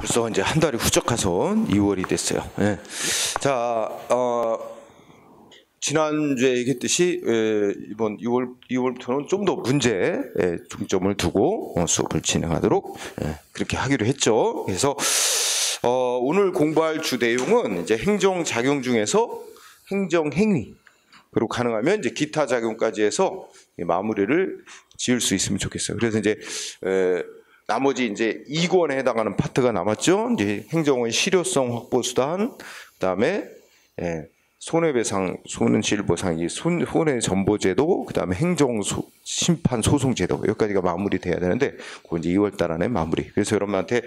벌써 이제 한 달이 훌쩍 가서 2월이 됐어요. 예. 자, 지난주에 얘기했듯이 이번 2월부터는 좀 더 문제에 중점을 두고 수업을 진행하도록 그렇게 하기로 했죠. 그래서 오늘 공부할 주 내용은 이제 행정작용 중에서 행정행위, 그리고 가능하면 이제 기타 작용까지 해서 마무리를 지을 수 있으면 좋겠어요. 그래서 이제 나머지 이제 2권에 해당하는 파트가 남았죠. 이제 행정의 실효성 확보 수단, 그다음에 손해배상, 손실보상, 손해전보제도, 그다음에 심판소송제도, 여기까지가 마무리돼야 되는데, 그건 이제 2월달 안에 마무리. 그래서 여러분한테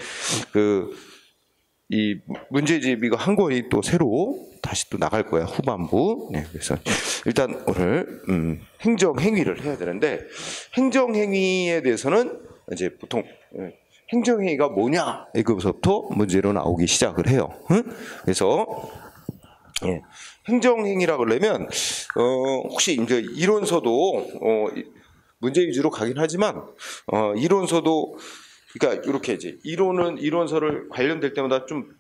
이 문제집 이거 한 권이 또 새로 다시 또 나갈 거야, 후반부. 그래서 일단 오늘 행정행위를 해야 되는데, 행정행위에 대해서는 이제 보통 행정행위가 뭐냐 이거부터 문제로 나오기 시작을 해요. 그래서 행정행위라 그러면 혹시 이제 이론서도 문제 위주로 가긴 하지만 이론서도 그러니까 이렇게 이제 이론서를 관련될 때마다 좀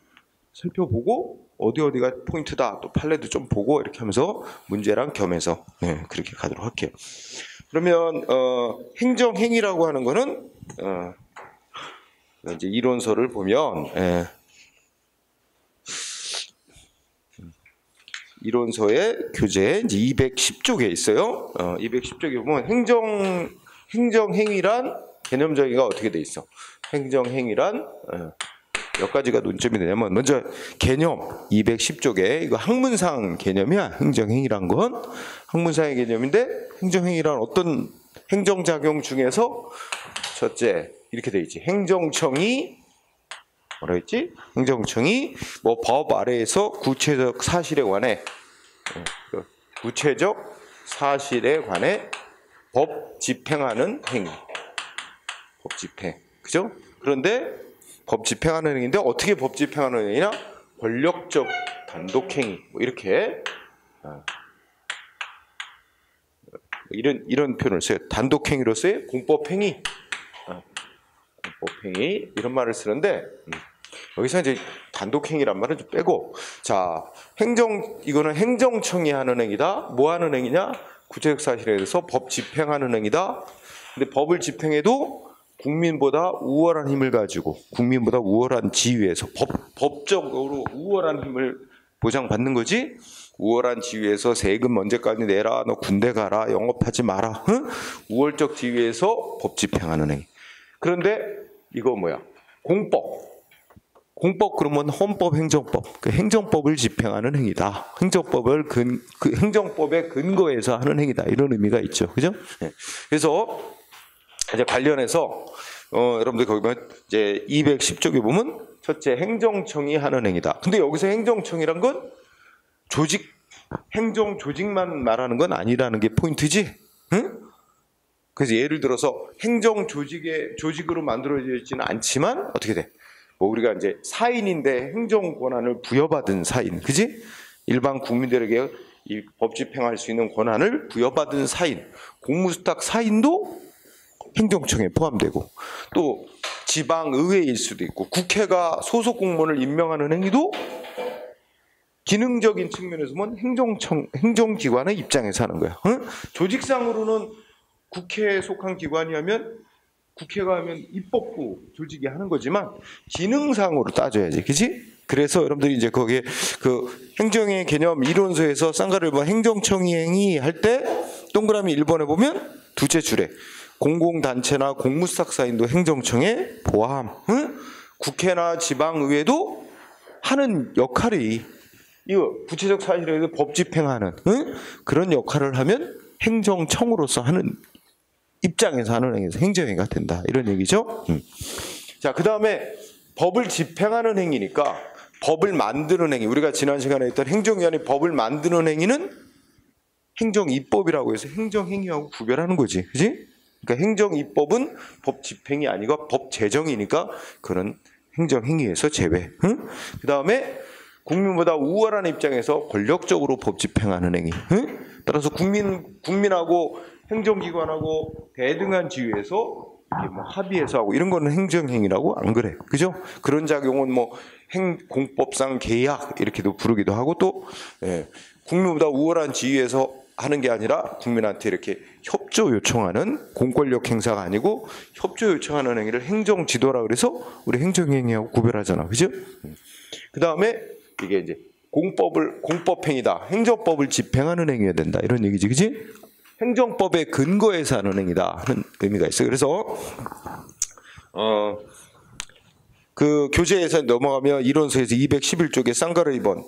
살펴보고 어디가 포인트다, 또 판례도 좀 보고 이렇게 하면서 문제랑 겸해서 그렇게 가도록 할게요. 그러면 행정행위라고 하는 거는 이제 이론서를 보면 이론서의 교재 이제 210쪽에 있어요. 210쪽에 보면 행정행위란 개념 정의가 어떻게 돼 있어? 행정행위란 몇 가지가 논점이 되냐면, 먼저 개념 210쪽에 이거 학문상 개념이야. 행정행위란 건 학문상의 개념인데, 행정행위란 어떤 행정작용 중에서 첫째 이렇게 돼 있지. 행정청이 뭐라 했지? 행정청이 뭐 법 아래에서 구체적 사실에 관해 법 집행하는 행위. 법 집행. 그죠? 그런데 법 집행하는 행위인데 어떻게 법 집행하는 행위냐? 권력적 단독행위. 뭐 이렇게 이런 표현을 써요. 단독행위로서의 공법행위. 공법행위 이런 말을 쓰는데, 여기서 이제 단독행위란 말은 좀 빼고, 자, 이거는 행정청이 하는 행위다. 뭐 하는 행위냐? 구체적 사실에 대해서 법 집행하는 행위다. 근데 법을 집행해도 국민보다 우월한 힘을 가지고, 국민보다 우월한 지위에서 법적으로 우월한 힘을 보장받는 거지. 우월한 지위에서 세금 언제까지 내라, 너 군대 가라, 영업하지 마라, 우월적 지위에서 법 집행하는 행위. 그런데 이거 뭐야? 공법 그러면 헌법, 행정법, 그 행정법을 집행하는 행위다. 행정법을 행정법의 근거에서 하는 행위다. 이런 의미가 있죠, 그죠? 그래서 이제 관련해서 여러분들 거기 보면 이제 210쪽에 보면 첫째 행정청이 하는 행위다. 근데 여기서 행정청이란 건 행정 조직만 말하는 건 아니라는 게 포인트지. 응? 그래서 예를 들어서 행정 조직으로 만들어져 있지는 않지만 어떻게 돼? 뭐 우리가 이제 사인인데 행정 권한을 부여받은 사인, 그지? 일반 국민들에게 이 법 집행할 수 있는 권한을 부여받은 사인, 공무수탁 사인도 행정청에 포함되고, 또 지방의회일 수도 있고, 국회가 소속 공무원을 임명하는 행위도 기능적인 측면에서 보면 행정기관의 입장에서 하는 거야. 조직상으로는 국회에 속한 기관이 하면, 국회가 하면 입법부 조직이 하는 거지만 기능상으로 따져야지, 그지? 그래서 여러분들이 이제 거기에 그 행정의 개념 이론서에서 쌍가를 봐 행정청이 행위할 때 동그라미 1번에 보면 두째 줄에 공공단체나 공무수탁사인도 행정청에 포함. 국회나 지방의회도 하는 역할이 이거 구체적 사실에 대해서 법 집행하는 그런 역할을 하면 행정청으로서 하는 입장에서 하는 행위에서 행정행위가 된다. 이런 얘기죠. 자, 그 다음에 법을 집행하는 행위니까 법을 만드는 행위. 우리가 지난 시간에 했던 행정기관이 법을 만드는 행위는 행정입법이라고 해서 행정행위하고 구별하는 거지. 그지? 그러니까 행정입법은 법 집행이 아니고 법 제정이니까 그런 행정행위에서 제외. 그 다음에 국민보다 우월한 입장에서 권력적으로 법 집행하는 행위. 따라서 국민하고 행정기관하고 대등한 지위에서 이렇게 뭐 합의해서 하고 이런 거는 행정행위라고 안 그래, 그죠? 그런 작용은 뭐 공법상 계약 이렇게도 부르기도 하고 또 국민보다 우월한 지위에서 하는 게 아니라 국민한테 이렇게 협조 요청하는 공권력 행사가 아니고 협조 요청하는 행위를 행정지도라 그래서 우리 행정행위하고 구별하잖아, 그죠? 그 다음에 이게 이제 공법행위다, 행정법을 집행하는 행위가 된다 이런 얘기지, 그지? 행정법의 근거에서 하는 행위다 하는 의미가 있어요. 그래서 그 교재에서 넘어가면 이론서에서 211쪽에 쌍가루 2번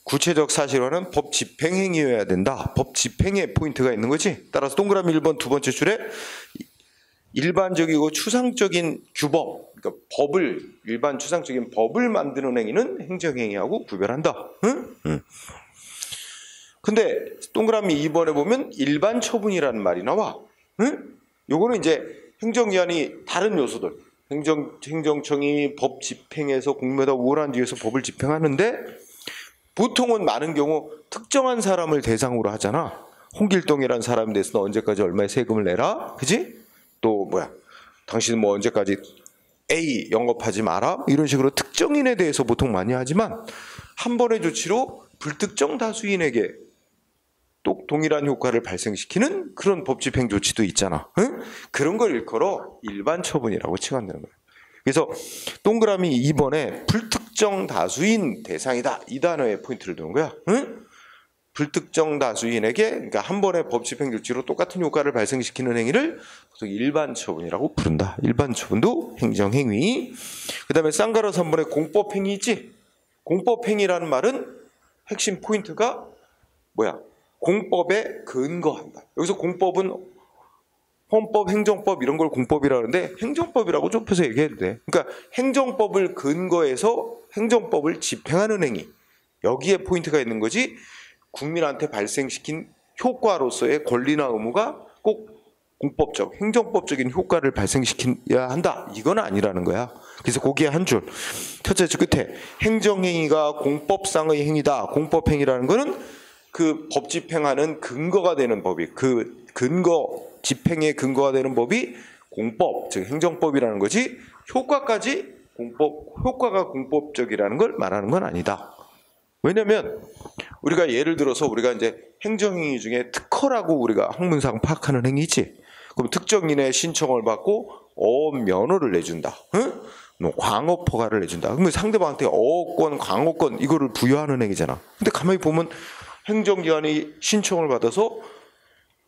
구체적 사실화는 법 집행행위여야 된다. 법 집행에 포인트가 있는 거지. 따라서 동그라미 1번 두 번째 줄에 일반적이고 추상적인 규법, 그러니까 일반 추상적인 법을 만드는 행위는 행정행위하고 구별한다. 응? 근데 동그라미 2번에 보면 일반 처분이라는 말이 나와. 응? 요거는 이제 행정기관이 다른 요소들, 행정청이 법 집행에서 공무보다 우월한 지위에서 법을 집행하는데 보통은 많은 경우 특정한 사람을 대상으로 하잖아. 홍길동이라는 사람에 대해서는 언제까지 얼마의 세금을 내라, 그지? 또 당신은 뭐 언제까지 A 영업하지 마라, 이런 식으로 특정인에 대해서 보통 많이 하지만 한 번의 조치로 불특정 다수인에게 또 동일한 효과를 발생시키는 그런 법 집행 조치도 있잖아. 응? 그런 걸 일컬어 일반 처분이라고 칭한다는 거야. 그래서 동그라미 2번에 불특정 다수인 대상이다, 이 단어에 포인트를 두는 거야. 응? 불특정 다수인에게, 그러니까 한 번의 법 집행 조치로 똑같은 효과를 발생시키는 행위를 보통 일반 처분이라고 부른다. 일반 처분도 행정행위. 그 다음에 쌍가루 3번에 공법행위 있지? 공법행위라는 말은 핵심 포인트가 뭐야? 공법에 근거한다. 여기서 공법은 헌법, 행정법 이런 걸 공법이라 하는데 행정법이라고 좁혀서 얘기해도 돼. 그러니까 행정법을 근거해서 행정법을 집행하는 행위, 여기에 포인트가 있는 거지 국민한테 발생시킨 효과로서의 권리나 의무가 꼭 공법적, 행정법적인 효과를 발생시켜야 한다, 이건 아니라는 거야. 그래서 거기에 한 줄, 첫째 줄 끝에 행정행위가 공법상의 행위다. 공법행위라는 거는 그 법 집행하는 근거가 되는 법이, 그 근거, 집행의 근거가 되는 법이 공법, 즉 행정법이라는 거지 효과까지 효과가 공법적이라는 걸 말하는 건 아니다. 왜냐면 우리가 예를 들어서 우리가 이제 행정행위 중에 특허라고 우리가 학문상 파악하는 행위 있지. 그럼 특정인의 신청을 받고 어업 면허를 내준다. 응? 뭐 광업 허가를 내준다. 그러면 상대방한테 어업권, 광업권 이거를 부여하는 행위잖아. 근데 가만히 보면 행정기관이 신청을 받아서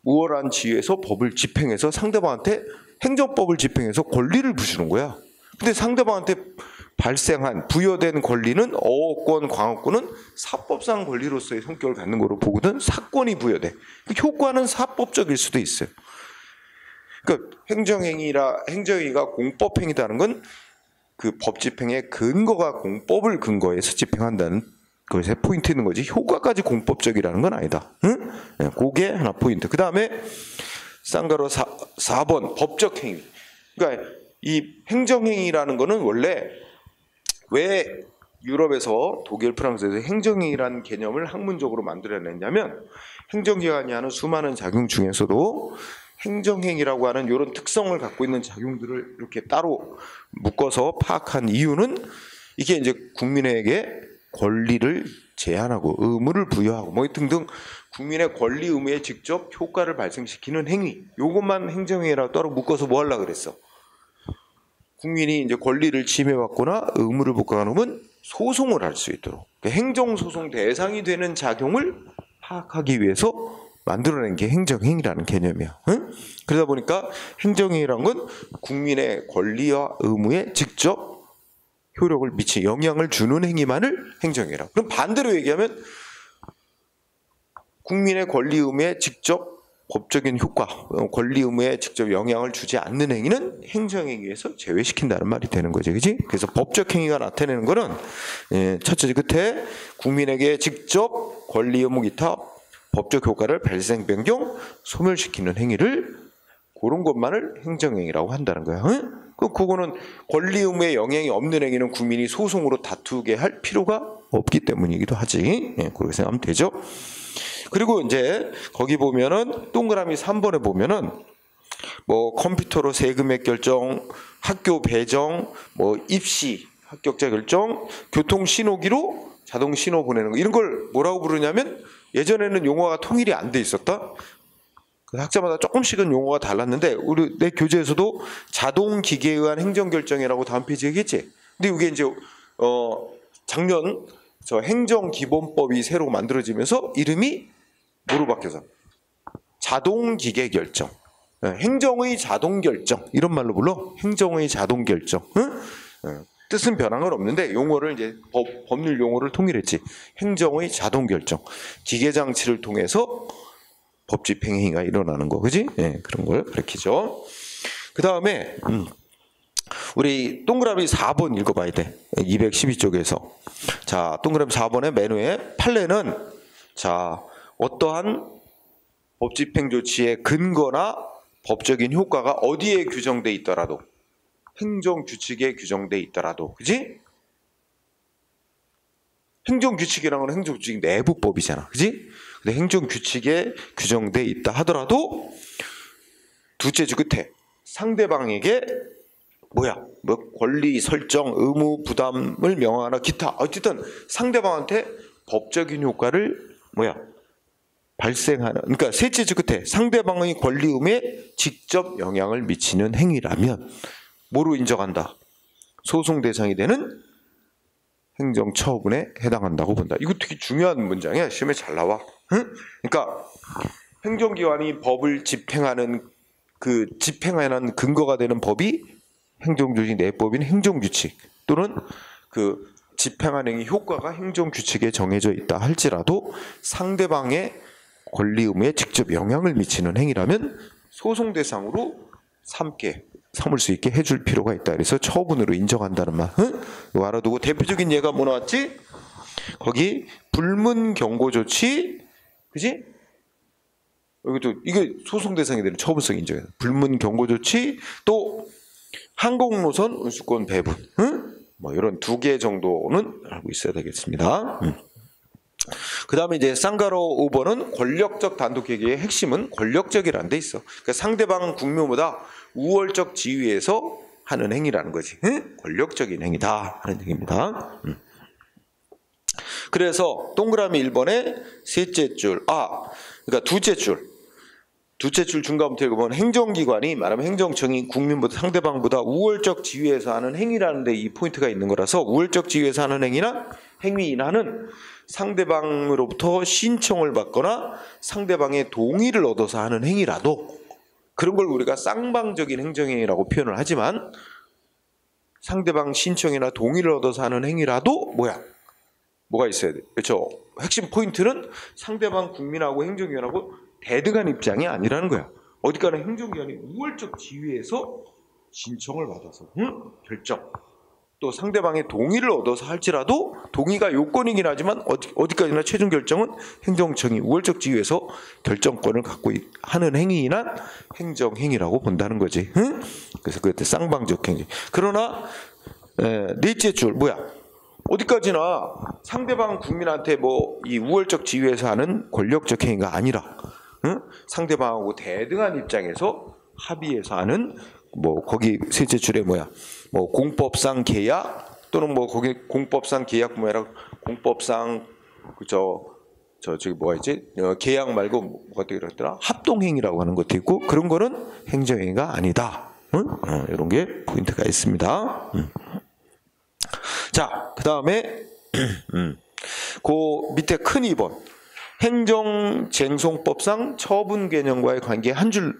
우월한 지위에서 법을 집행해서 상대방한테 행정법을 집행해서 권리를 부여주는 거야. 근데 상대방한테 발생한 부여된 권리는 어업권, 광업권은 사법상 권리로서의 성격을 갖는 거로 보거든. 사건이 부여돼. 효과는 사법적일 수도 있어요. 그러니까 행정행위가 공법행위라는 건 그 법 집행의 근거가 공법을 근거해서 집행한다는 것에 포인트 있는 거지. 효과까지 공법적이라는 건 아니다. 응? 네, 그게 하나 포인트. 그 다음에 쌍가루 4번 법적 행위. 그러니까 이 행정행위라는 거는 원래 왜 유럽에서 독일, 프랑스에서 행정행위라는 개념을 학문적으로 만들어냈냐면 행정기관이 하는 수많은 작용 중에서도 행정행위라고 하는 이런 특성을 갖고 있는 작용들을 이렇게 따로 묶어서 파악한 이유는 이게 이제 국민에게 권리를 제한하고 의무를 부여하고 뭐 등등 국민의 권리 의무에 직접 효과를 발생시키는 행위, 요것만 행정행위라고 따로 묶어서 뭐 하려고 그랬어? 국민이 이제 권리를 침해받거나 의무를 못가하면 소송을 할 수 있도록, 그러니까 행정소송 대상이 되는 작용을 파악하기 위해서 만들어낸 게 행정행위라는 개념이야. 응? 그러다 보니까 행정행위란 건 국민의 권리와 의무에 직접 효력을 미치, 영향을 주는 행위만을 행정행위라. 그럼 반대로 얘기하면 국민의 권리 의무에 직접 법적인 효과, 권리 의무에 직접 영향을 주지 않는 행위는 행정행위에서 제외시킨다는 말이 되는 거죠, 그렇지? 그래서 법적 행위가 나타내는 거는 첫째 끝에 국민에게 직접 권리 의무 기타 법적 효과를 발생, 변경, 소멸시키는 행위를, 그런 것만을 행정행위라고 한다는 거야. 응? 그거는 권리 의무에 영향이 없는 행위는 국민이 소송으로 다투게 할 필요가 없기 때문이기도 하지. 그렇게 생각하면 되죠. 그리고 이제 거기 보면은 동그라미 3번에 보면은 뭐 컴퓨터로 세금액 결정, 학교 배정, 뭐 입시, 합격자 결정, 교통 신호기로 자동 신호 보내는 거, 이런 걸 뭐라고 부르냐면, 예전에는 용어가 통일이 안 돼 있었다. 그 학자마다 조금씩은 용어가 달랐는데, 우리 내 교재에서도 자동 기계에 의한 행정 결정이라고 다음 페이지에 얘기했지. 근데 이게 이제 작년 저 행정기본법이 새로 만들어지면서 이름이 뭐로 바뀌어서 자동 기계 결정, 행정의 자동 결정, 이런 말로 불러. 행정의 자동 결정. 응? 뜻은 변한 건 없는데 용어를 이제 법률 용어를 통일했지. 행정의 자동 결정, 기계 장치를 통해서 법 집행 행위가 일어나는 거, 그지? 예, 그런 걸 가리키죠. 그 다음에 우리 동그라미 4번 읽어봐야 돼. 212쪽에서. 자, 동그라미 4번의 맨 위에 판례는, 자, 어떠한 법 집행 조치의 근거나 법적인 효과가 어디에 규정돼 있더라도, 행정규칙에 규정돼 있더라도, 그지? 행정규칙이라는 건 행정규칙 내부법이잖아, 그지? 근데 행정규칙에 규정돼 있다 하더라도 둘째 줄 끝에 상대방에게 뭐 권리 설정, 의무 부담을 명하거나 기타, 어쨌든 상대방한테 법적인 효과를 발생하는, 그러니까 셋째 줄 끝에 상대방의 권리 의무에 직접 영향을 미치는 행위라면 뭐로 인정한다? 소송 대상이 되는 행정처분에 해당한다고 본다. 이거 되게 중요한 문장이야. 시험에 잘 나와. 응? 그러니까 행정기관이 법을 집행하는 근거가 되는 법이 행정조직 내법인 행정규칙, 또는 그 집행한 행위 효과가 행정규칙에 정해져 있다 할지라도 상대방의 권리 의무에 직접 영향을 미치는 행위라면 소송 대상으로 삼을 수 있게 해줄 필요가 있다. 그래서 처분으로 인정한다는 말. 이거 알아두고, 대표적인 예가 뭐 나왔지? 거기 불문 경고 조치, 그지? 여기도 이게 소송 대상이 되는 처분성 인정이야. 불문 경고 조치, 또 항공노선 운수권 배분, 뭐 이런 2개 정도는 알고 있어야 되겠습니다. 그 다음에 이제 쌍가로 5번은 권력적 단독회계의 핵심은 권력적이라는 데 있어. 그러니까 상대방 국묘보다 우월적 지위에서 하는 행위라는 거지. 권력적인 행위다 하는 얘기입니다. 그래서 동그라미 1번의 셋째 줄, 그러니까 둘째 줄 중간부터 읽어보면 행정기관이 말하면 행정청이 국민보다 상대방보다 우월적 지위에서 하는 행위라는 데 이 포인트가 있는 거라서, 우월적 지위에서 하는 행위인하는 상대방으로부터 신청을 받거나 상대방의 동의를 얻어서 하는 행위라도, 그런 걸 우리가 쌍방적인 행정행위라고 표현을 하지만 상대방 신청이나 동의를 얻어서 하는 행위라도 뭐가 있어야 돼? 그렇죠? 핵심 포인트는 상대방 국민하고 행정기관하고 대등한 입장이 아니라는 거야. 어디까지 행정기관이 우월적 지위에서 신청을 받아서 결정, 또 상대방의 동의를 얻어서 할지라도, 동의가 요건이긴 하지만 어디까지나 최종 결정은 행정청이 우월적 지위에서 결정권을 갖고 하는 행위나 행정행위라고 본다는 거지. 그래서 그때 쌍방적 행위. 그러나 넷째 줄 어디까지나 상대방 국민한테 이 우월적 지위에서 하는 권력적 행위가 아니라, 상대방하고 대등한 입장에서 합의해서 하는, 거기 셋째 줄에 공법상 계약, 또는 거기 공법상 계약뿐만 아니라 공법상 저기 계약 말고 뭐가 되더라? 합동행위라고 하는 것도 있고, 그런 거는 행정행위가 아니다. 이런 게 포인트가 있습니다. 자, 그 다음에 그 밑에 큰 2번 행정쟁송법상 처분 개념과의 관계 한 줄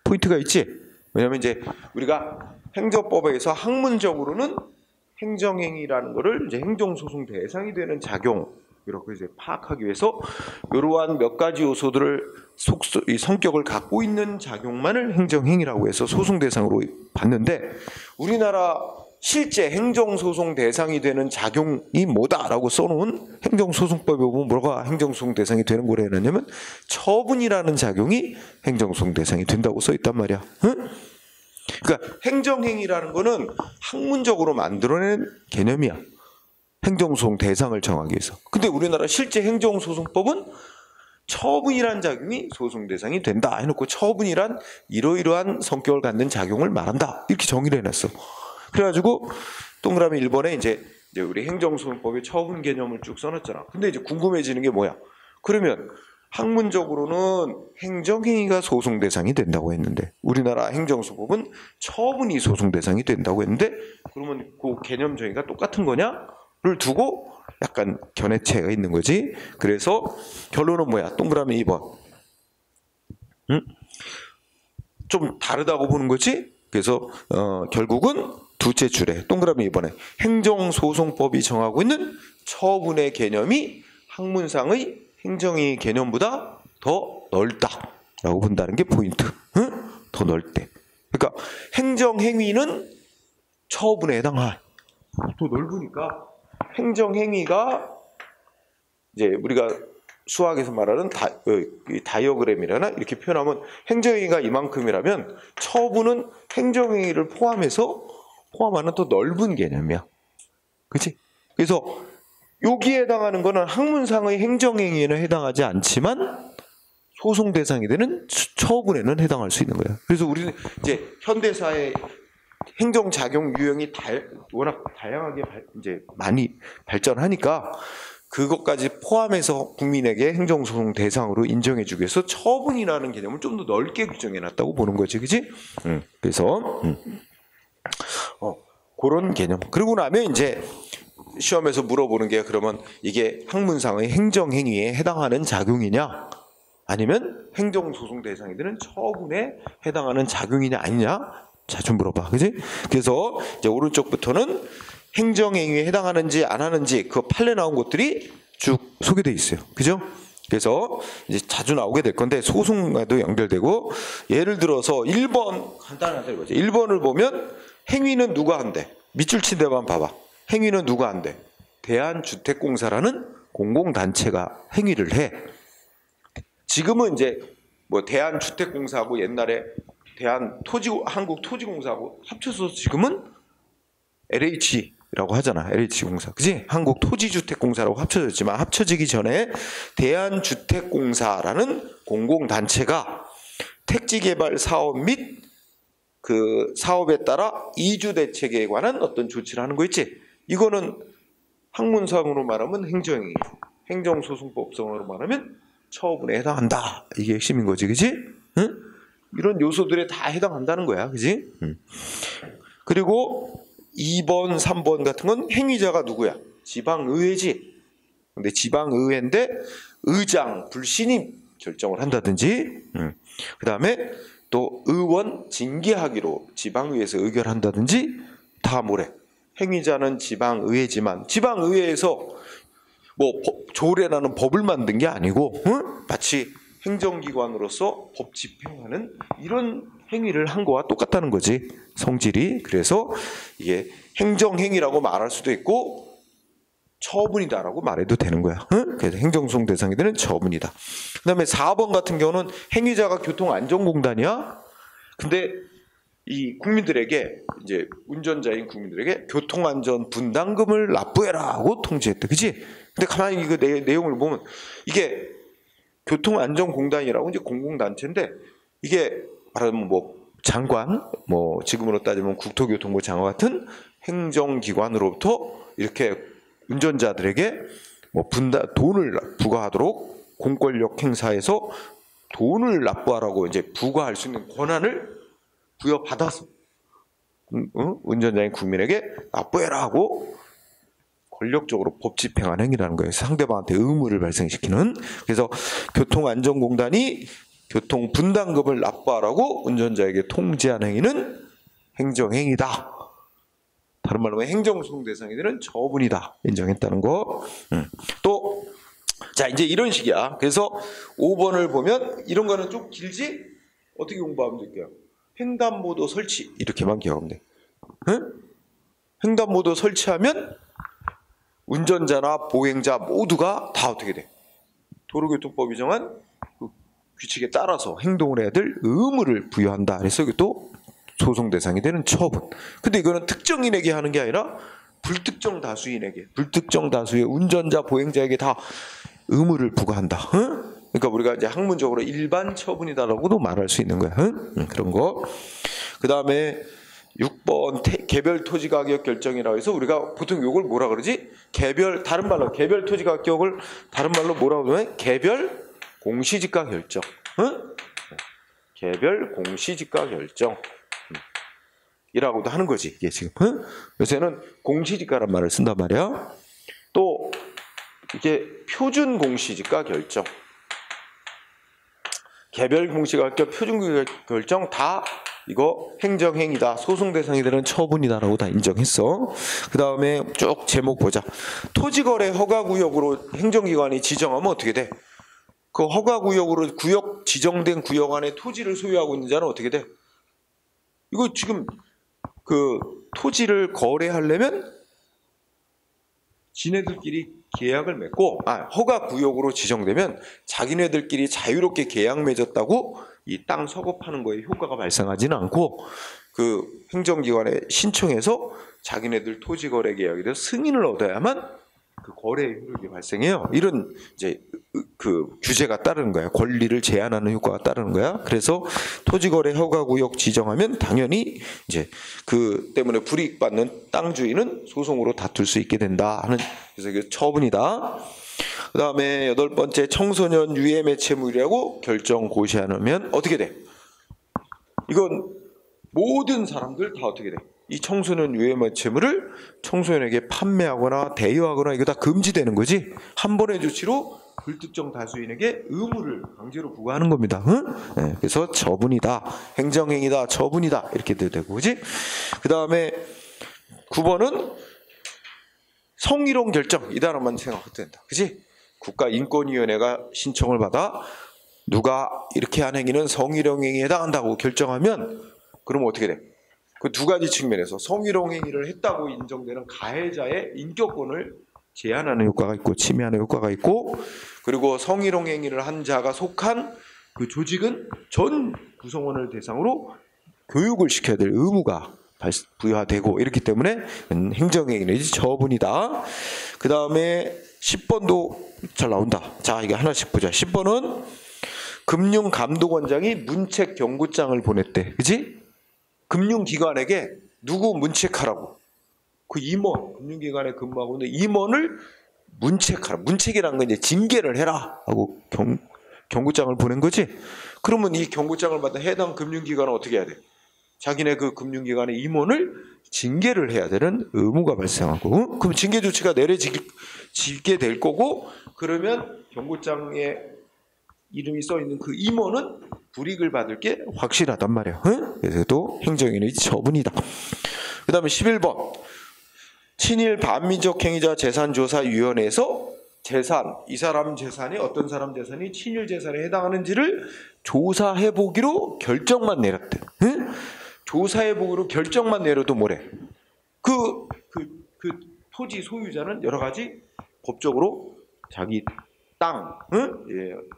포인트가 있지. 왜냐면 이제 우리가 행정법에서 학문적으로는 행정행위라는 거를 이제 행정소송 대상이 되는 작용, 이렇게 이제 파악하기 위해서 이러한 몇 가지 요소들을 이 성격을 갖고 있는 작용만을 행정행위라고 해서 소송 대상으로 봤는데, 우리나라 실제 행정소송 대상이 되는 작용이 뭐다라고 써놓은 행정소송법에 보면 뭐가 행정소송 대상이 되는 거라 했냐면 처분이라는 작용이 행정소송 대상이 된다고 써있단 말이야. 그러니까 행정행위라는 거는 학문적으로 만들어낸 개념이야. 행정소송 대상을 정하기 위해서. 근데 우리나라 실제 행정소송법은 처분이란 작용이 소송 대상이 된다 해놓고 처분이란 이러이러한 성격을 갖는 작용을 말한다 이렇게 정의를 해놨어. 그래가지고 동그라미 1번에 이제 우리 행정소송법의 처분 개념을 쭉 써놨잖아. 근데 이제 궁금해지는 게 뭐야? 그러면 학문적으로는 행정행위가 소송 대상이 된다고 했는데 우리나라 행정소송법은 처분이 소송 대상이 된다고 했는데 그러면 그 개념 정의가 똑같은 거냐를 두고 약간 견해차이가 있는 거지. 그래서 결론은 뭐야? 동그라미 2번. 응? 좀 다르다고 보는 거지. 그래서 결국은 두째 줄에 동그라미 2번에 행정소송법이 정하고 있는 처분의 개념이 학문상의 행정의 개념보다 더 넓다라고 본다는 게 포인트. 응? 더 넓대. 그러니까 행정행위는 처분에 해당할. 더 넓으니까 행정행위가 이제 우리가 수학에서 말하는 다이어그램이라나 이렇게 표현하면 행정행위가 이만큼이라면 처분은 행정행위를 포함하는 더 넓은 개념이야. 그렇지? 그래서 여기에 해당하는 거는 학문상의 행정행위에는 해당하지 않지만 소송 대상이 되는 처분에는 해당할 수 있는 거야. 그래서 우리는 이제 현대사의 행정작용 유형이 워낙 다양하게 이제 많이 발전하니까 그것까지 포함해서 국민에게 행정소송 대상으로 인정해주기 위해서 처분이라는 개념을 좀 더 넓게 규정해놨다고 보는 거지, 그지? 그래서 그런 개념. 그러고 나면 이제 시험에서 물어보는 게 그러면 이게 학문상의 행정행위에 해당하는 작용이냐 아니면 행정소송 대상이 되는 처분에 해당하는 작용이냐 아니냐 자주 물어봐. 그지? 그래서 이제 오른쪽부터는 행정행위에 해당하는지 안 하는지 그 판례 나온 것들이 쭉 소개되어 있어요. 그죠? 그래서 이제 자주 나오게 될 건데 소송과도 연결되고 예를 들어서 1번 간단하다 이거죠. 1번을 보면 행위는 누가 한대? 밑줄 친 데만 봐봐. 행위는 누가 한대? 대한주택공사라는 공공단체가 행위를 해. 지금은 이제 뭐 대한주택공사하고 옛날에 한국토지공사하고 합쳐서 지금은 LH라고 하잖아. LH공사. 그지? 한국토지주택공사라고 합쳐졌지만 합쳐지기 전에 대한주택공사라는 공공단체가 택지개발 사업 및 그 사업에 따라 이주대책에 관한 어떤 조치를 하는 거 있지? 이거는 학문상으로 말하면 행정행위, 행정소송법상으로 말하면 처분에 해당한다. 이게 핵심인 거지, 그지? 응? 이런 요소들에 다 해당한다는 거야, 그지? 그리고 2번, 3번 같은 건 행위자가 누구야? 지방의회지. 근데 지방의회인데 의장, 불신임 결정을 한다든지, 그 다음에 또 의원 징계하기로 지방의회에서 의결한다든지 다 뭐래? 행위자는 지방의회지만 지방의회에서 뭐 조례라는 법을 만든 게 아니고 마치 행정기관으로서 법 집행하는 이런 행위를 한 거와 똑같다는 거지. 성질이. 그래서 이게 행정행위라고 말할 수도 있고 처분이다라고 말해도 되는 거야. 그래서 행정소송 대상이 되는 처분이다. 그 다음에 4번 같은 경우는 행위자가 교통안전공단이야. 근데 이 국민들에게 이제 운전자인 국민들에게 교통안전 분담금을 납부해라고 통지했대. 그치? 근데 가만히 이거 내용을 보면 이게 교통안전공단이라고 이제 공공단체인데 이게 말하면 뭐 장관, 뭐 지금으로 따지면 국토교통부 장관 같은 행정기관으로부터 이렇게 운전자들에게 뭐 돈을 부과하도록 공권력 행사에서 돈을 납부하라고 이제 부과할 수 있는 권한을 부여받아서 운전자인 국민에게 납부해라 하고 권력적으로 법 집행한 행위라는 거예요. 상대방한테 의무를 발생시키는. 그래서 교통안전공단이 교통분담금을 납부하라고 운전자에게 통지한 행위는 행정행위다. 다른 말로 행정소송 대상이 되는 처분이다. 인정했다는 거. 또, 자, 이제 이런 식이야. 그래서 5번을 보면 이런 거는 좀 길지? 어떻게 공부하면 될까요? 횡단보도 설치. 이렇게만 기억하면 돼. 응? 횡단보도 설치하면 운전자나 보행자 모두가 다 어떻게 돼? 도로교통법이 정한 그 규칙에 따라서 행동을 해야 될 의무를 부여한다. 그래서 이게 또 소송 대상이 되는 처분. 근데 이거는 특정인에게 하는 게 아니라 불특정 다수인에게, 불특정 다수의 운전자, 보행자에게 다 의무를 부과한다. 응? 그러니까 우리가 이제 학문적으로 일반 처분이다라고도 말할 수 있는 거야. 그런 거. 그 다음에 6번 개별 토지 가격 결정이라고 해서 우리가 보통 이걸 뭐라 그러지? 다른 말로 개별 토지 가격을 다른 말로 뭐라고 그러면 개별 공시지가 결정. 개별 공시지가 결정. 이라고도 하는 거지. 이게 지금. 요새는 공시지가란 말을 쓴단 말이야. 또 이게 표준 공시지가 결정. 개별 공시지가 표준 결정 다 이거 행정행위다. 소송 대상이 되는 처분이다라고 다 인정했어. 그 다음에 쭉 제목 보자. 토지거래 허가구역으로 행정기관이 지정하면 어떻게 돼? 그 허가구역으로 지정된 구역 안에 토지를 소유하고 있는 자는 어떻게 돼? 이거 지금 그 토지를 거래하려면 지네들끼리 계약을 맺고 허가구역으로 지정되면 자기네들끼리 자유롭게 계약 맺었다고 이 땅 서거파는 거에 효과가 발생하지는 않고 그 행정기관에 신청해서 자기네들 토지거래 계약에 대해서 승인을 얻어야만 그 거래의 효력이 발생해요. 이런 이제 그 규제가 따르는 거야. 권리를 제한하는 효과가 따르는 거야. 그래서 토지거래 허가구역 지정하면 당연히 이제 그 때문에 불이익받는 땅 주인은 소송으로 다툴 수 있게 된다 하는, 그래서 이게 처분이다. 그 다음에 8번째, 청소년 유해 매체물이라고 결정 고시하면 어떻게 돼? 이건 모든 사람들 다 어떻게 돼? 이 청소년 유해 매체물을 청소년에게 판매하거나 대여하거나 이거 다 금지되는 거지. 한 번의 조치로 불특정 다수인에게 의무를 강제로 부과하는 겁니다. 네, 그래서 처분이다, 행정행위다, 처분이다 이렇게 되고, 그지? 그 다음에 9번은 성희롱 결정, 이 단어만 생각해도 된다, 그지? 국가인권위원회가 신청을 받아 누가 이렇게 한 행위는 성희롱 행위에 해당한다고 결정하면 그러면 어떻게 돼? 그 두 가지 측면에서 성희롱 행위를 했다고 인정되는 가해자의 인격권을 제한하는 효과가 있고 침해하는 효과가 있고, 그리고 성희롱 행위를 한 자가 속한 그 조직은 전 구성원을 대상으로 교육을 시켜야 될 의무가 부여되고 이렇기 때문에 행정행위 내지 처분이다. 그 다음에 10번도 잘 나온다. 자, 이게 하나씩 보자. 10번은 금융감독원장이 문책 경고장을 보냈대. 그지? 금융기관에게 누구 문책하라고. 그 임원, 금융기관에 근무하고 있는 임원을 문책하라. 문책이라는 건 이제 징계를 해라 하고 경고장을 보낸 거지. 그러면 이 경고장을 받은 해당 금융기관은 어떻게 해야 돼? 자기네 그 금융기관의 임원을 징계를 해야 되는 의무가 발생하고, 그럼 징계 조치가 내려지게 될 거고, 그러면 경고장에 이름이 써 있는 그 임원은 불이익을 받을 게 확실하단 말이야. 그래서 또 행정행위 처분이다. 그 다음에 11번. 친일 반민족 행위자 재산조사위원회에서 이 사람 재산이 어떤 사람 재산이 친일 재산에 해당하는지를 조사해보기로 결정만 내렸대. 조사해보기로 결정만 내려도 뭐래? 그 토지 소유자는 여러 가지 법적으로 자기 땅,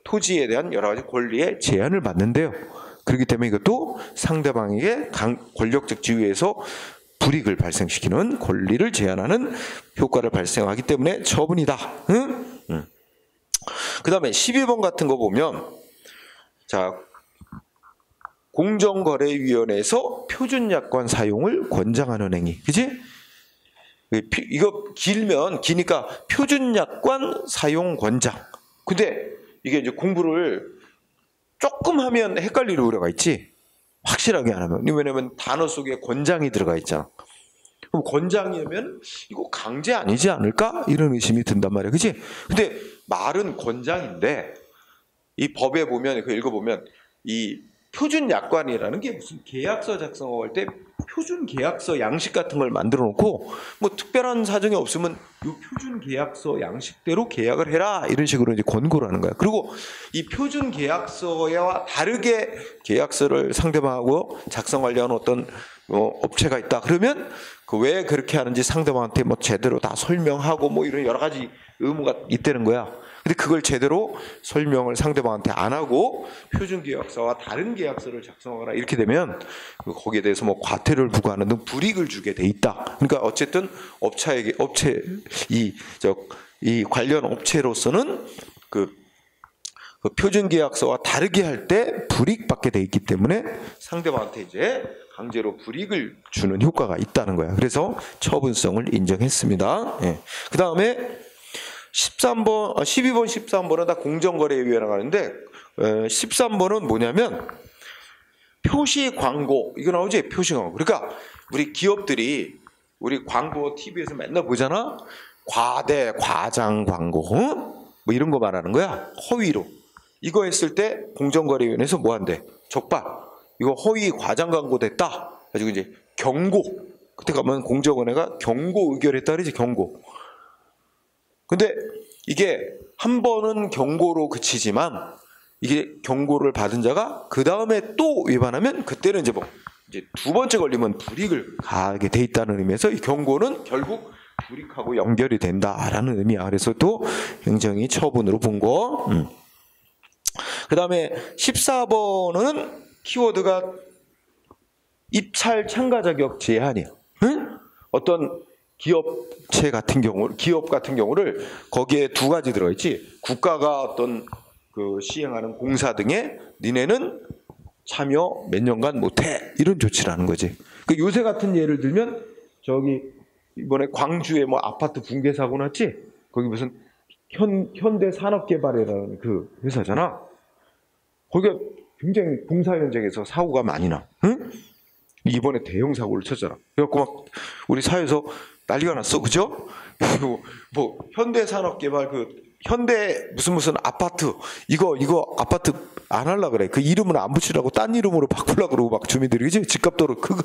토지에 대한 여러 가지 권리에 제한을 받는데요. 그렇기 때문에 이것도 상대방에게 권력적 지위에서 불이익을 발생시키는 권리를 제한하는 효과를 발생하기 때문에 처분이다. 그 다음에 12번 같은 거 보면, 자, 공정거래위원회에서 표준약관 사용을 권장하는 행위. 그지? 이거 기니까 표준약관 사용 권장. 근데 이게 이제 공부를 조금 하면 헷갈릴 우려가 있지. 확실하게 안 하면. 왜냐면 단어 속에 권장이 들어가 있잖아. 그럼 권장이면 이거 강제 아니지 않을까? 이런 의심이 든단 말이야. 그치? 근데 말은 권장인데 이 법에 보면, 그 읽어보면 이 표준약관이라는 게 무슨 계약서 작성할 때 표준 계약서 양식 같은 걸 만들어 놓고 뭐 특별한 사정이 없으면 이 표준 계약서 양식대로 계약을 해라 이런 식으로 이제 권고를 하는 거야. 그리고 이 표준 계약서와 다르게 계약서를 상대방하고 작성하려는 어떤 업체가 있다. 그러면 그 왜 그렇게 하는지 상대방한테 뭐 제대로 다 설명하고 뭐 이런 여러 가지 의무가 있다는 거야. 근데 그걸 제대로 설명을 상대방한테 안 하고 표준 계약서와 다른 계약서를 작성하거나 이렇게 되면 거기에 대해서 뭐 과태료를 부과하는 등 불이익을 주게 돼 있다. 그러니까 어쨌든 이 관련 업체로서는 그 그 표준계약서와 다르게 할 때 불이익받게 돼 있기 때문에 상대방한테 이제 강제로 불이익을 주는 효과가 있다는 거야. 그래서 처분성을 인정했습니다. 예. 그 다음에 12번, 13번은 다 공정거래위원회가 하는데 13번은 뭐냐면 표시 광고, 이거 나오지? 표시 광고. 그러니까 우리 기업들이 우리 광고 TV에서 맨날 보잖아. 과대, 과장 광고, 뭐 이런 거 말하는 거야. 허위로. 이거 했을 때 공정거래위원회에서 뭐 한대? 적발. 이거 허위 과장 광고 됐다. 가지고 이제 경고. 그때 가면 공정원회가 경고 의결했다 그러지, 경고. 근데 이게 한 번은 경고로 그치지만 이게 경고를 받은 자가 그 다음에 또 위반하면 그때는 이제 이제 두 번째 걸리면 불이익을 가하게 돼 있다는 의미에서 이 경고는 결국 불이익하고 연결이 된다라는 의미야. 그래서 또 행정이 처분으로 본 거. 그 다음에 14번은 키워드가 입찰 참가 자격 제한이야. 응? 어떤 기업 같은 경우를 거기에 두 가지 들어있지. 국가가 어떤 그 시행하는 공사 등에 니네는 참여 몇 년간 못해, 이런 조치라는 거지. 그 요새 같은 예를 들면 저기 이번에 광주에 뭐 아파트 붕괴 사고 났지. 거기 무슨 현대산업개발이라는 그 회사잖아. 거기가 굉장히 공사 현장에서 사고가 많이 나. 응? 이번에 대형 사고를 쳤잖아. 그래갖고 막 우리 사회에서 난리가 났어, 그죠? 뭐 현대산업개발 현대 무슨 아파트 이거 아파트 안 하려 그래. 그 이름은 안 붙이라고 딴 이름으로 바꾸려 그러고 막 주민들이, 그지? 집값도 그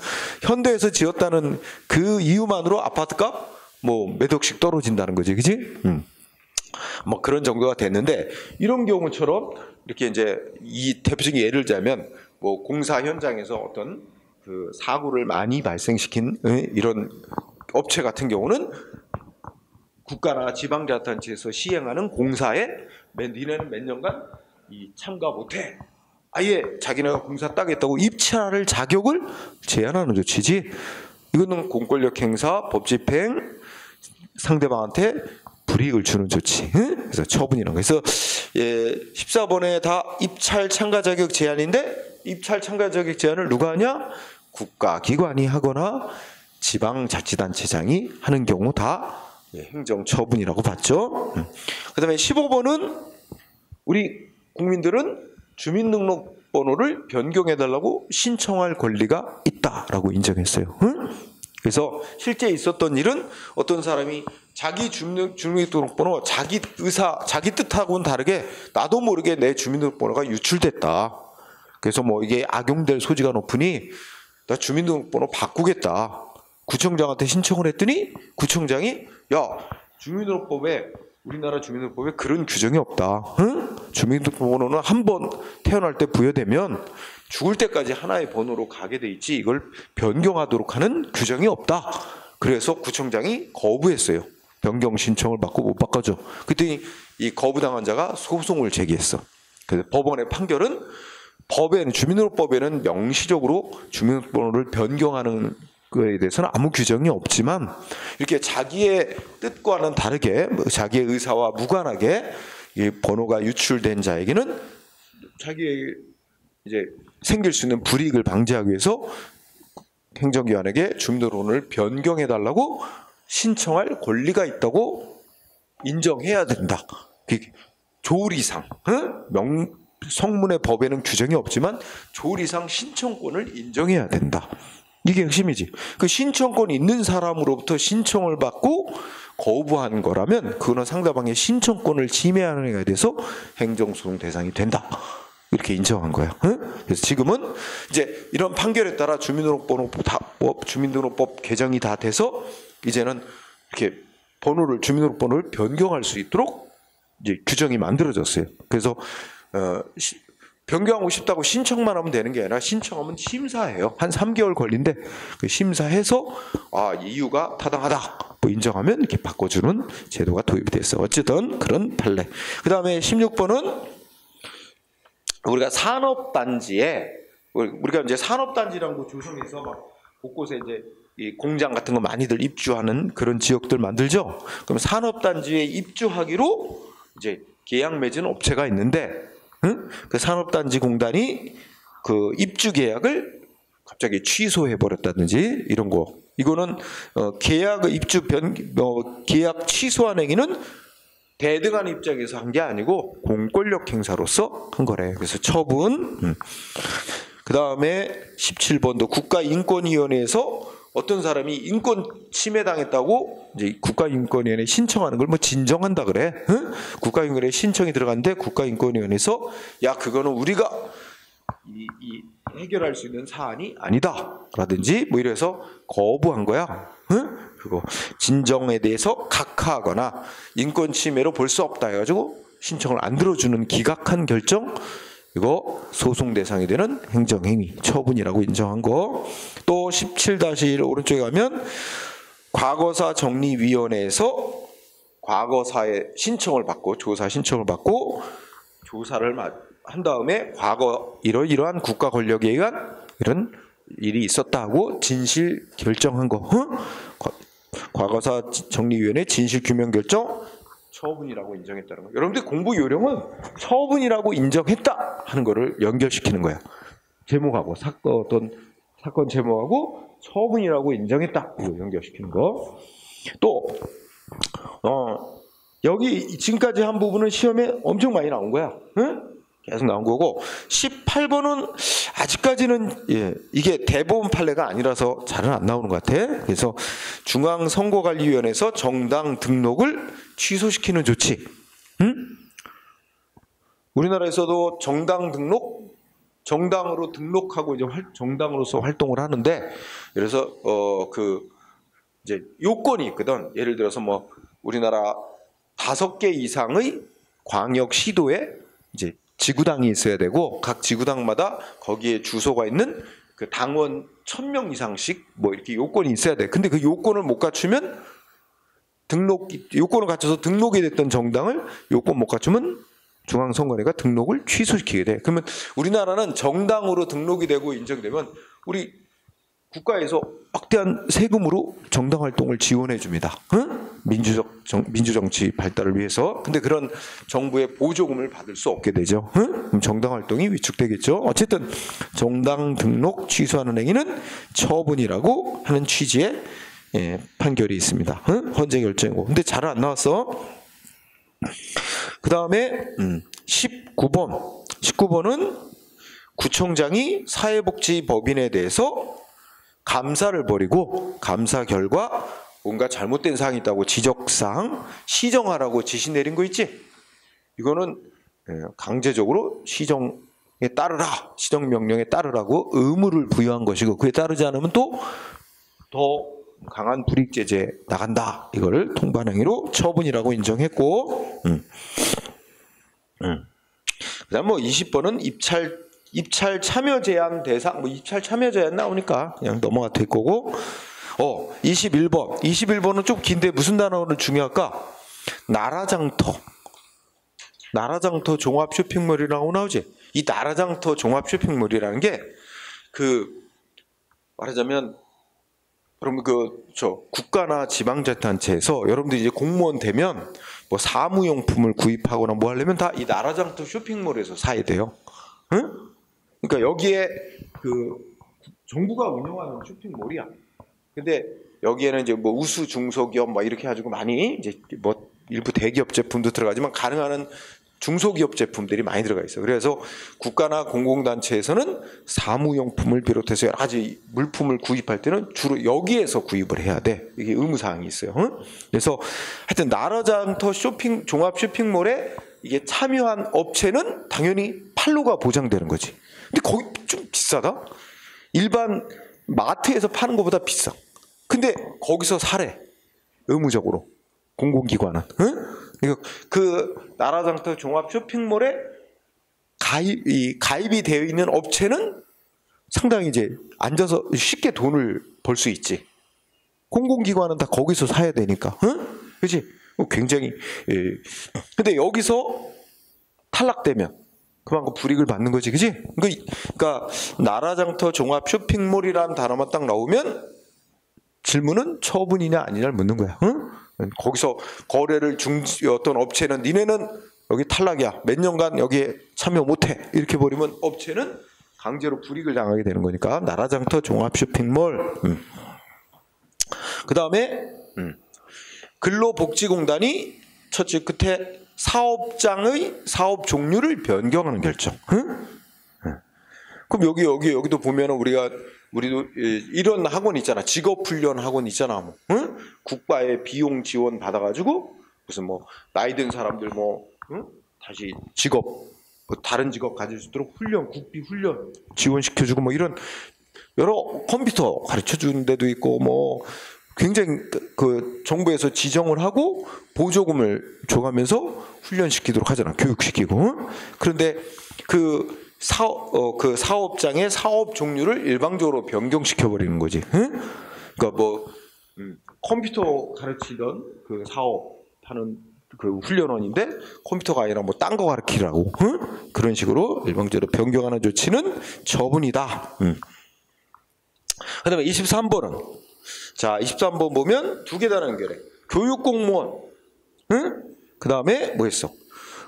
현대에서 지었다는 그 이유만으로 아파트값 뭐 몇 억씩 떨어진다는 거지, 그지? 뭐 그런 정도가 됐는데, 이런 경우처럼 이렇게 이제 이 대표적인 예를 들자면 뭐 공사 현장에서 어떤 그 사고를 많이 발생시킨 이런 업체 같은 경우는 국가나 지방자치단체에서 시행하는 공사에 니네는 몇 년간 참가 못해. 아예 자기네가 공사 따겠다고 입찰할 자격을 제한하는 조치지. 이거는 공권력 행사, 법집행, 상대방한테 불이익을 주는 조치. 그래서 처분이라는 거. 그래서 14번에 다 입찰 참가 자격 제한인데, 입찰 참가 자격 제한을 누가 하냐? 국가기관이 하거나 지방자치단체장이 하는 경우 다 행정처분이라고 봤죠. 그 다음에 15번은 우리 국민들은 주민등록번호를 변경해달라고 신청할 권리가 있다라고 인정했어요. 그래서 실제 있었던 일은 어떤 사람이 자기 주민등록번호, 자기 의사, 자기 뜻하고는 다르게 나도 모르게 내 주민등록번호가 유출됐다. 그래서 뭐 이게 악용될 소지가 높으니 나 주민등록번호 바꾸겠다. 구청장한테 신청을 했더니 구청장이 주민등록법에, 우리나라 주민등록법에 그런 규정이 없다. 응? 주민등록번호는 한 번 태어날 때 부여되면 죽을 때까지 하나의 번호로 가게 돼 있지 이걸 변경하도록 하는 규정이 없다. 그래서 구청장이 거부했어요. 변경 신청을 받고 못 바꿔줘. 그랬더니 이 거부당한 자가 소송을 제기했어. 그래서 법원의 판결은 주민등록법에는 명시적으로 주민등록번호를 변경하는 거에 대해서는 아무 규정이 없지만, 이렇게 자기의 뜻과는 다르게 자기의 의사와 무관하게 이 번호가 유출된 자에게는 자기의 이제 생길 수 있는 불이익을 방지하기 위해서 행정기관에게 주민등록번호를 변경해달라고 신청할 권리가 있다고 인정해야 된다. 조리상, 성문의 법에는 규정이 없지만 조리상 신청권을 인정해야 된다. 이게 핵심이지. 그 신청권 있는 사람으로부터 신청을 받고 거부하는 거라면 그거는 상대방의 신청권을 침해하는 행위에 대해서 행정소송 대상이 된다. 이렇게 인정한 거예요. 그래서 지금은 이제 이런 판결에 따라 주민등록법 개정이 다 돼서 이제는 이렇게 주민등록번호를 변경할 수 있도록 이제 규정이 만들어졌어요. 그래서 변경하고 싶다고 신청만 하면 되는 게 아니라 신청하면 심사해요. 한 3개월 걸린대. 그 심사해서 이유가 타당하다 뭐 인정하면 이렇게 바꿔주는 제도가 도입이 됐어. 어쨌든 그런 판례. 그 다음에 16번은 우리가 산업단지에, 우리가 이제 산업단지라는 거 조성해서 막 곳곳에 이제 이 공장 같은 거 많이들 입주하는 그런 지역들 만들죠. 그럼 산업단지에 입주하기로 이제 계약 맺은 업체가 있는데 응? 그 산업단지공단이 그 입주 계약을 갑자기 취소해 버렸다든지 이런 거. 이거는 계약 입주 계약 취소한 행위는 대등한 입장에서 한 게 아니고 공권력 행사로서 한 거래. 그래서 처분. 그 다음에 17번도 국가인권위원회에서 어떤 사람이 인권 침해당했다고 이제 국가인권위원회에 신청하는 걸 뭐 진정한다 그래. 응? 국가인권위원회 신청이 들어갔는데 국가인권위원회에서 야 그거는 우리가 이 해결할 수 있는 사안이 아니다 라든지 뭐 이래서 거부한 거야. 응? 그거 진정에 대해서 각하하거나 인권 침해로 볼 수 없다 해가지고 신청을 안 들어주는 기각한 결정, 이거 소송 대상이 되는 행정행위 처분이라고 인정한 거. 또 17-1 오른쪽에 가면 과거사 정리위원회에서 과거사의 신청을 받고 조사 신청을 받고 조사를 한 다음에 과거 이러이러한 국가 권력에 의한 이런 일이 있었다고 진실 결정한 거. 과거사 정리위원회 진실 규명 결정 처분이라고 인정했다는 거. 여러분들 공부 요령은 처분이라고 인정했다 하는 거를 연결시키는 거야. 제목하고 어떤 사건 제목하고 처분이라고 인정했다 이거 연결시키는 거. 또 여기 지금까지 한 부분은 시험에 엄청 많이 나온 거야. 응? 계속 나온 거고 18번은 아직까지는 이게 대법원 판례가 아니라서 잘은 안 나오는 것 같아. 그래서 중앙선거관리위원회에서 정당 등록을 취소시키는 조치. 응? 우리나라에서도 정당 등록, 정당으로 등록하고 이제 정당으로서 활동을 하는데, 그래서 이제 요건이 있거든. 예를 들어서 뭐 우리나라 5개 이상의 광역 시도에 이제 지구당이 있어야 되고 각 지구당마다 거기에 주소가 있는 그 당원 1000명 이상씩 뭐 이렇게 요건이 있어야 돼. 근데 그 요건을 못 갖추면 요건을 갖춰서 등록이 됐던 정당을 요건 못 갖추면 중앙선거위가 등록을 취소시키게 돼. 그러면 우리나라는 정당으로 등록이 되고 인정되면 우리 국가에서 막대한 세금으로 정당 활동을 지원해 줍니다. 응? 민주정치 발달을 위해서. 근데 그런 정부의 보조금을 받을 수 없게 되죠. 응? 그럼 정당 활동이 위축되겠죠. 어쨌든 정당 등록 취소하는 행위는 처분이라고 하는 취지의 판결이 있습니다. 응? 헌재 결정이고. 근데 잘 안 나왔어. 그 다음에 19번은 구청장이 사회복지법인에 대해서 감사를 벌이고 감사 결과 뭔가 잘못된 사항이 있다고 지적사항 시정하라고 지시 내린 거 있지? 이거는 강제적으로 시정에 따르라, 시정명령에 따르라고 의무를 부여한 것이고 그에 따르지 않으면 또 더 강한 불이익제재 나간다. 이거를 통반행위로 처분이라고 인정했고 그다음 뭐 20번은 입찰 참여 제한 대상, 뭐 입찰 참여 제한 나오니까 그냥 넘어가 될 거고. 21번은 좀 긴데 무슨 단어를 중요할까? 나라장터 종합 쇼핑몰이라고 나오지. 이 나라장터 종합 쇼핑몰이라는 게 말하자면 그럼 국가나 지방자치단체에서 여러분들이 이제 공무원 되면 뭐 사무용품을 구입하거나 뭐 하려면 다 이 나라장터 쇼핑몰에서 사야 돼요. 응? 그러니까 여기에 정부가 운영하는 쇼핑몰이야. 근데 여기에는 이제 뭐 우수 중소기업 막 이렇게 가지고 많이 이제 뭐 일부 대기업 제품도 들어가지만 가능한 중소기업 제품들이 많이 들어가 있어. 그래서 국가나 공공단체에서는 사무용품을 비롯해서 여러 가지 물품을 구입할 때는 주로 여기에서 구입을 해야 돼. 이게 의무사항이 있어요. 응? 그래서 하여튼 나라장터 종합 쇼핑몰에 이게 참여한 업체는 당연히 판로가 보장되는 거지. 근데 거기 좀 비싸다? 일반 마트에서 파는 것보다 비싸. 근데 거기서 사래. 의무적으로. 공공기관은. 응? 그 나라장터 종합 쇼핑몰에 가입이 되어 있는 업체는 상당히 이제 앉아서 쉽게 돈을 벌 수 있지. 공공기관은 다 거기서 사야 되니까. 응? 그렇지? 굉장히. 근데 여기서 탈락되면 그만큼 불이익을 받는 거지, 그지? 그러니까 나라장터 종합 쇼핑몰이라는 단어만 딱 나오면 질문은 처분이냐 아니냐를 묻는 거야. 응? 거기서 거래를 어떤 업체는 니네는 여기 탈락이야. 몇 년간 여기에 참여 못해. 이렇게 버리면 업체는 강제로 불이익을 당하게 되는 거니까. 나라장터 종합쇼핑몰. 그 다음에 근로복지공단이 첫째 끝에 사업장의 사업 종류를 변경하는 결정. 그럼 여기도 보면은 우리도 이런 학원 있잖아. 직업훈련 학원 있잖아. 뭐. 국가의 비용 지원 받아가지고 무슨 뭐 나이 든 사람들 뭐 다시 다른 직업 가질 수 있도록 국비 훈련 지원시켜주고 뭐 이런 여러 컴퓨터 가르쳐 주는 데도 있고 뭐 굉장히 그 정부에서 지정을 하고 보조금을 줘가면서 훈련시키도록 하잖아. 교육시키고. 그런데 그 사업장의 사업 종류를 일방적으로 변경시켜 버리는 거지. 그러니까 뭐 컴퓨터 가르치던 그 사업하는 그 훈련원인데 컴퓨터가 아니라 뭐 딴 거 가르치라고 그런 식으로 일방적으로 변경하는 조치는 처분이다. 그다음에 23번은 자 23번 보면 두 개다 연결해. 교육공무원. 그다음에 뭐 했어?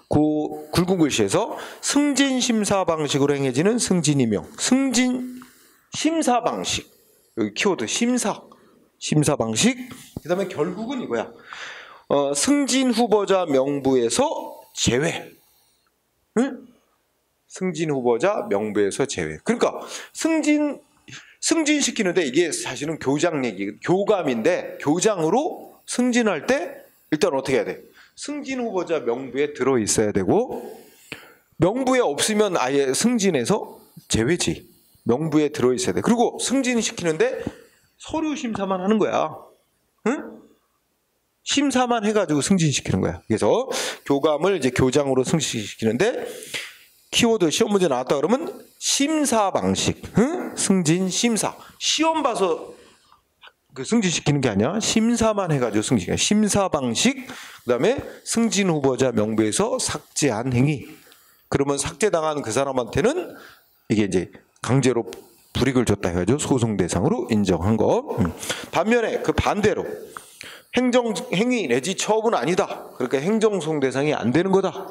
굵은 글씨에서 승진 심사 방식으로 행해지는 승진 임용. 승진 심사 방식. 여기 키워드 심사 방식. 그다음에 결국은 이거야. 승진 후보자 명부에서 제외. 승진 후보자 명부에서 제외. 그러니까 승진시키는데 이게 사실은 교장 얘기, 교감인데 교장으로 승진할 때 일단 어떻게 해야 돼? 승진 후보자 명부에 들어 있어야 되고 명부에 없으면 아예 승진에서 제외지. 명부에 들어 있어야 돼. 그리고 승진시키는데 서류 심사만 하는 거야. 심사만 해가지고 승진시키는 거야. 그래서 교감을 이제 교장으로 승진시키는데 키워드 시험 문제 나왔다 그러면 심사 방식, 승진 심사. 시험 봐서 그 승진시키는 게 아니야. 심사만 해가지고 승진시키는 심사 방식. 그다음에 승진 후보자 명부에서 삭제한 행위. 그러면 삭제당한 그 사람한테는 이게 이제 강제로 불이익을 줬다 해가지고 소송 대상으로 인정한 거. 반면에 그 반대로 행위 내지 처분 아니다. 그러니까 행정소송 대상이 안 되는 거다.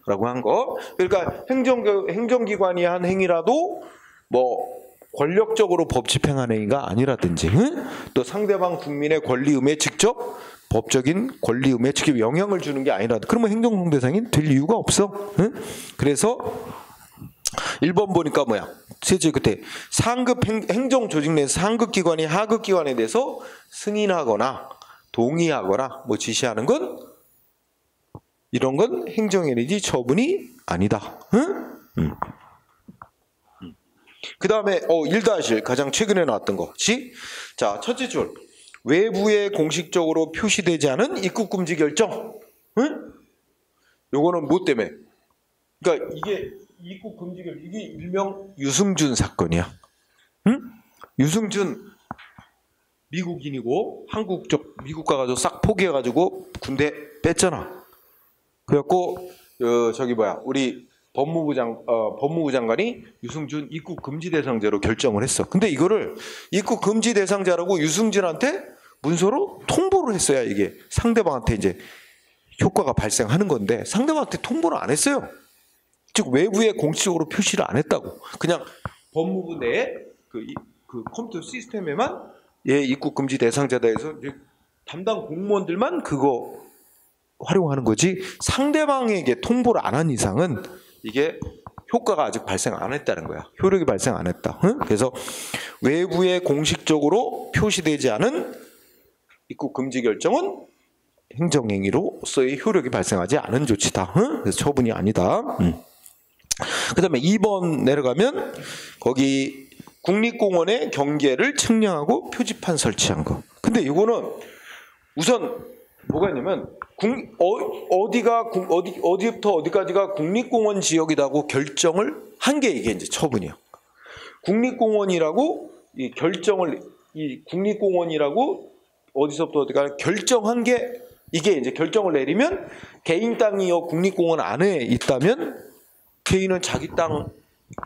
라고 한 거. 그러니까 행정기관이 한 행위라도 뭐 권력적으로 법 집행한 행위가 아니라든지 또 상대방 국민의 권리의무에 직접 법적인 권리의무에 직접 영향을 주는 게 아니라 그러면 행정소송 대상이 될 이유가 없어. 그래서 1번 보니까 뭐야? 실제 그때 상급 행정조직 내에서 상급기관이 하급기관에 대해서 승인하거나 동의하거나 뭐 지시하는 건 이런 건 행정행위지 처분이 아니다. 그 다음에 1-1 가장 최근에 나왔던 거. 자, 첫째 줄. 외부에 공식적으로 표시되지 않은 입국금지 결정. 요거는 뭐 때문에? 그러니까 이게 입국금지 결정, 이게 일명 유승준 사건이야. 유승준 미국인이고 미국 가가지고 싹 포기해가지고 군대 뺐잖아. 그래갖고 우리 법무부 장관이 유승준 입국 금지 대상자로 결정을 했어. 근데 이거를 입국 금지 대상자라고 유승준한테 문서로 통보를 했어야 이게 상대방한테 이제 효과가 발생하는 건데 상대방한테 통보를 안 했어요. 즉 외부에 공식적으로 표시를 안 했다고. 그냥 법무부 내에 그 컴퓨터 시스템에만 입국 금지 대상자다 해서 담당 공무원들만 그거 활용하는 거지 상대방에게 통보를 안 한 이상은 이게 효과가 아직 발생 안 했다는 거야. 효력이 발생 안 했다. 그래서 외부에 공식적으로 표시되지 않은 입국 금지 결정은 행정행위로서의 효력이 발생하지 않은 조치다. 그래서 처분이 아니다. 그 다음에 2번 내려가면 거기 국립공원의 경계를 측량하고 표지판 설치한 거. 근데 이거는 우선 뭐가 있냐면 어디부터 어디까지가 국립공원 지역이라고 결정을 한 게 이게 이제 처분이야. 국립공원이라고 국립공원이라고 어디서부터 어디까지 결정한 게 이게 이제 결정을 내리면 개인 땅이요 국립공원 안에 있다면 개인은 자기 땅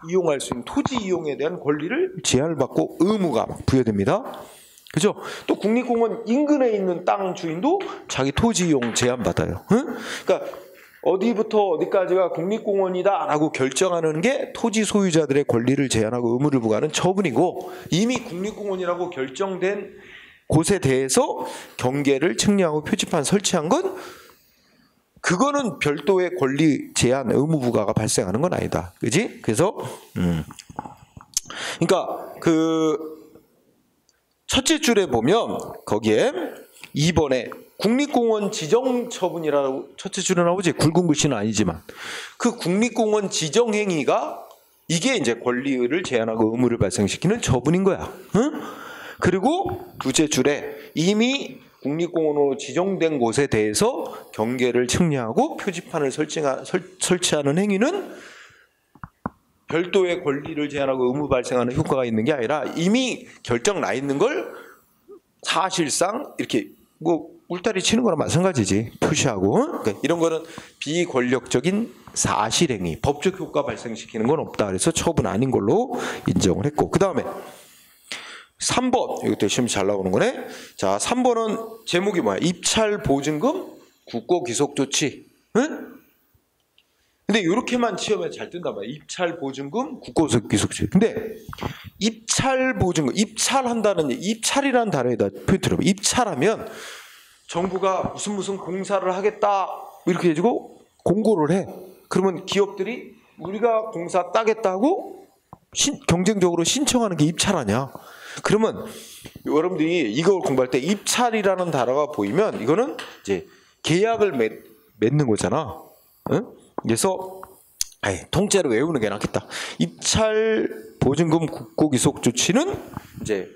이용할 수 있는 토지 이용에 대한 권리를 제한을 받고 의무가 부여됩니다. 그죠? 또 국립공원 인근에 있는 땅 주인도 자기 토지 이용 제한받아요. 응? 그러니까 어디부터 어디까지가 국립공원이다라고 결정하는 게 토지 소유자들의 권리를 제한하고 의무를 부과하는 처분이고, 이미 국립공원이라고 결정된 곳에 대해서 경계를 측량하고 표지판 설치한 건 그거는 별도의 권리 제한 의무 부과가 발생하는 건 아니다. 그지? 그래서 그러니까 그 첫째 줄에 보면 거기에 2번에 국립공원 지정 처분이라고 첫째 줄에 나오지. 굵은 글씨는 아니지만 그 국립공원 지정 행위가 이게 이제 권리를 제한하고 의무를 발생시키는 처분인 거야. 응? 그리고 두째 줄에 이미 국립공원으로 지정된 곳에 대해서 경계를 측량하고 표지판을 설치하는 행위는 별도의 권리를 제한하고 의무 발생하는 효과가 있는 게 아니라 이미 결정 나 있는 걸 사실상 이렇게 뭐 울타리 치는 거랑 마찬가지지. 표시하고. 그러니까 이런 거는 비권력적인 사실행위, 법적 효과 발생시키는 건 없다. 그래서 처분 아닌 걸로 인정을 했고, 그 다음에 3번, 이것도 시험 잘 나오는 거네. 자, 3번은 제목이 뭐야? 입찰 보증금, 국고 귀속 조치. 응? 근데 이렇게만 시험에 잘 뜬단 말이야. 입찰 보증금, 국고 귀속 조치. 근데 입찰 보증금, 입찰한다는, 입찰이라는 단어에다 표현을 해봐. 입찰하면 정부가 무슨 공사를 하겠다 이렇게 해주고 공고를 해. 그러면 기업들이 우리가 공사 따겠다고 경쟁적으로 신청하는 게 입찰 아니야. 그러면 여러분들이 이걸 공부할 때 입찰이라는 단어가 보이면 이거는 이제 계약을 맺는 거잖아. 응? 그래서 통째로 외우는 게 낫겠다. 입찰 보증금 국고 귀속 조치는 이제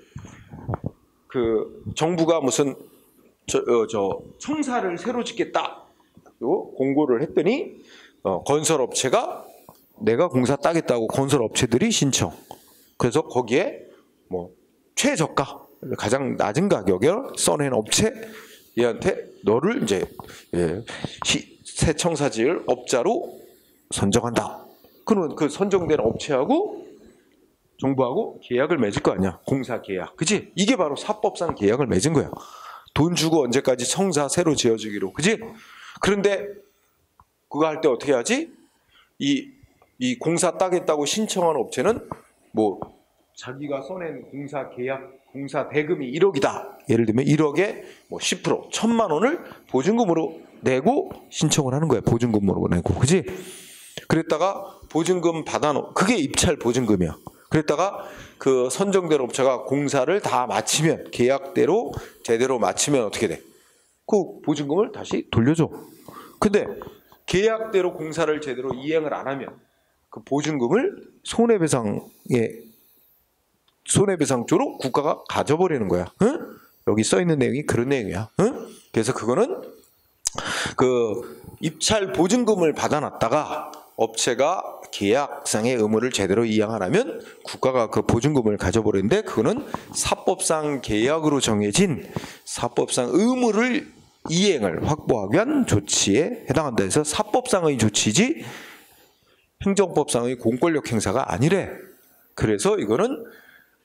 그 정부가 무슨 청사를 새로 짓겠다 공고를 했더니 건설업체가 내가 공사 따겠다고 건설업체들이 신청. 그래서 거기에 뭐 최저가 가장 낮은 가격에 써낸 업체 얘한테 너를 이제 새 청사 지을 업자로 선정한다. 그러면 그 선정된 업체하고 정부하고 계약을 맺을 거 아니야. 공사 계약. 그치? 이게 바로 사법상 계약을 맺은 거야. 돈 주고 언제까지 청사 새로 지어주기로. 그치? 그런데 그거 할 때 어떻게 하지? 이 공사 따겠다고 신청한 업체는 뭐 자기가 써낸 공사 계약, 공사 대금이 1억이다. 예를 들면 1억에 뭐 10%, 1,000만 원을 보증금으로 내고 신청을 하는 거야. 보증금으로 내고. 그치? 그랬다가 보증금 받아놓, 그게 입찰 보증금이야. 그랬다가 그 선정된 업체가 공사를 다 마치면, 계약대로 제대로 마치면 어떻게 돼? 그 보증금을 다시 돌려줘. 근데 계약대로 공사를 제대로 이행을 안 하면 그 보증금을 손해배상조로 국가가 가져버리는 거야. 응? 여기 써 있는 내용이 그런 내용이야. 응? 그래서 그거는 그 입찰 보증금을 받아놨다가 업체가 계약상의 의무를 제대로 이행하려면 국가가 그 보증금을 가져버리는데, 그거는 사법상 계약으로 정해진 사법상 의무를 이행을 확보하기 위한 조치에 해당한다 해서 사법상의 조치지 행정법상의 공권력 행사가 아니래. 그래서 이거는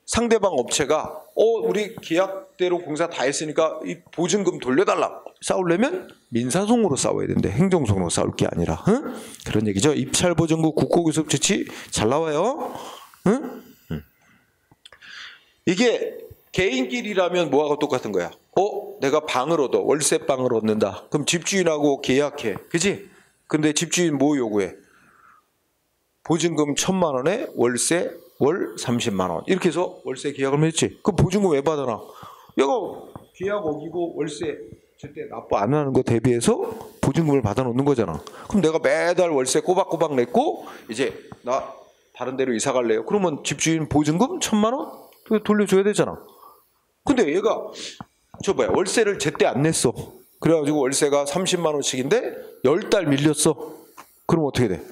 상대방 업체가 우리 계약대로 공사 다 했으니까 이 보증금 돌려달라 싸우려면 민사소송으로 싸워야 된대. 행정소송으로 싸울 게 아니라. 응? 그런 얘기죠. 입찰보증금 국고귀속 조치 잘 나와요. 응? 이게 개인끼리라면 뭐하고 똑같은 거야. 내가 방을 얻어. 월세방을 얻는다. 그럼 집주인하고 계약해. 그치? 근데 집주인 뭐 요구해? 보증금 1,000만 원에 월세 월 30만 원. 이렇게 해서 월세 계약을 맺지. 그럼 보증금 왜 받아놔? 얘가 계약 어기고 월세 절대 납부 안 하는 거 대비해서 보증금을 받아놓는 거잖아. 그럼 내가 매달 월세 꼬박꼬박 냈고 이제 나 다른 데로 이사 갈래요. 그러면 집주인 보증금 1,000만 원 돌려줘야 되잖아. 근데 얘가 월세를 제때 안 냈어. 그래가지고 월세가 30만 원씩인데 10달 밀렸어. 그럼 어떻게 돼?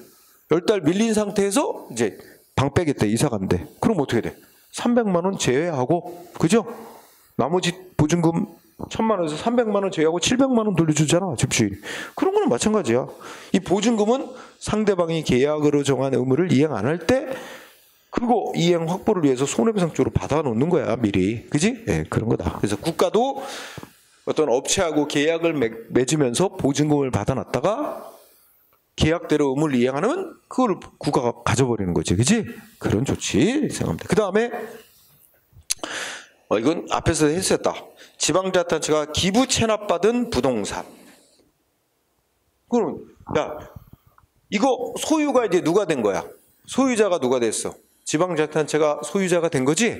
10달 밀린 상태에서 이제 방 빼겠대. 이사 간대. 그럼 어떻게 돼? 300만 원 제외하고, 그죠? 나머지 보증금 1,000만 원에서 300만 원 제외하고 700만 원 돌려주잖아, 집주인. 그런 거는 마찬가지야. 이 보증금은 상대방이 계약으로 정한 의무를 이행 안 할 때 그거 이행 확보를 위해서 손해배상 쪽으로 받아놓는 거야 미리, 그지? 예, 그런 거다. 그래서 국가도 어떤 업체하고 계약을 맺으면서 보증금을 받아놨다가 계약대로 의무를 이행하면 그걸 국가가 가져버리는 거지, 그지? 그런 조치 생각합니다. 그 다음에 이건 앞에서 했었다. 지방자치단체가 기부 체납받은 부동산. 그럼 야, 이거 소유가 이제 누가 된 거야? 소유자가 누가 됐어? 지방자치단체가 소유자가 된 거지?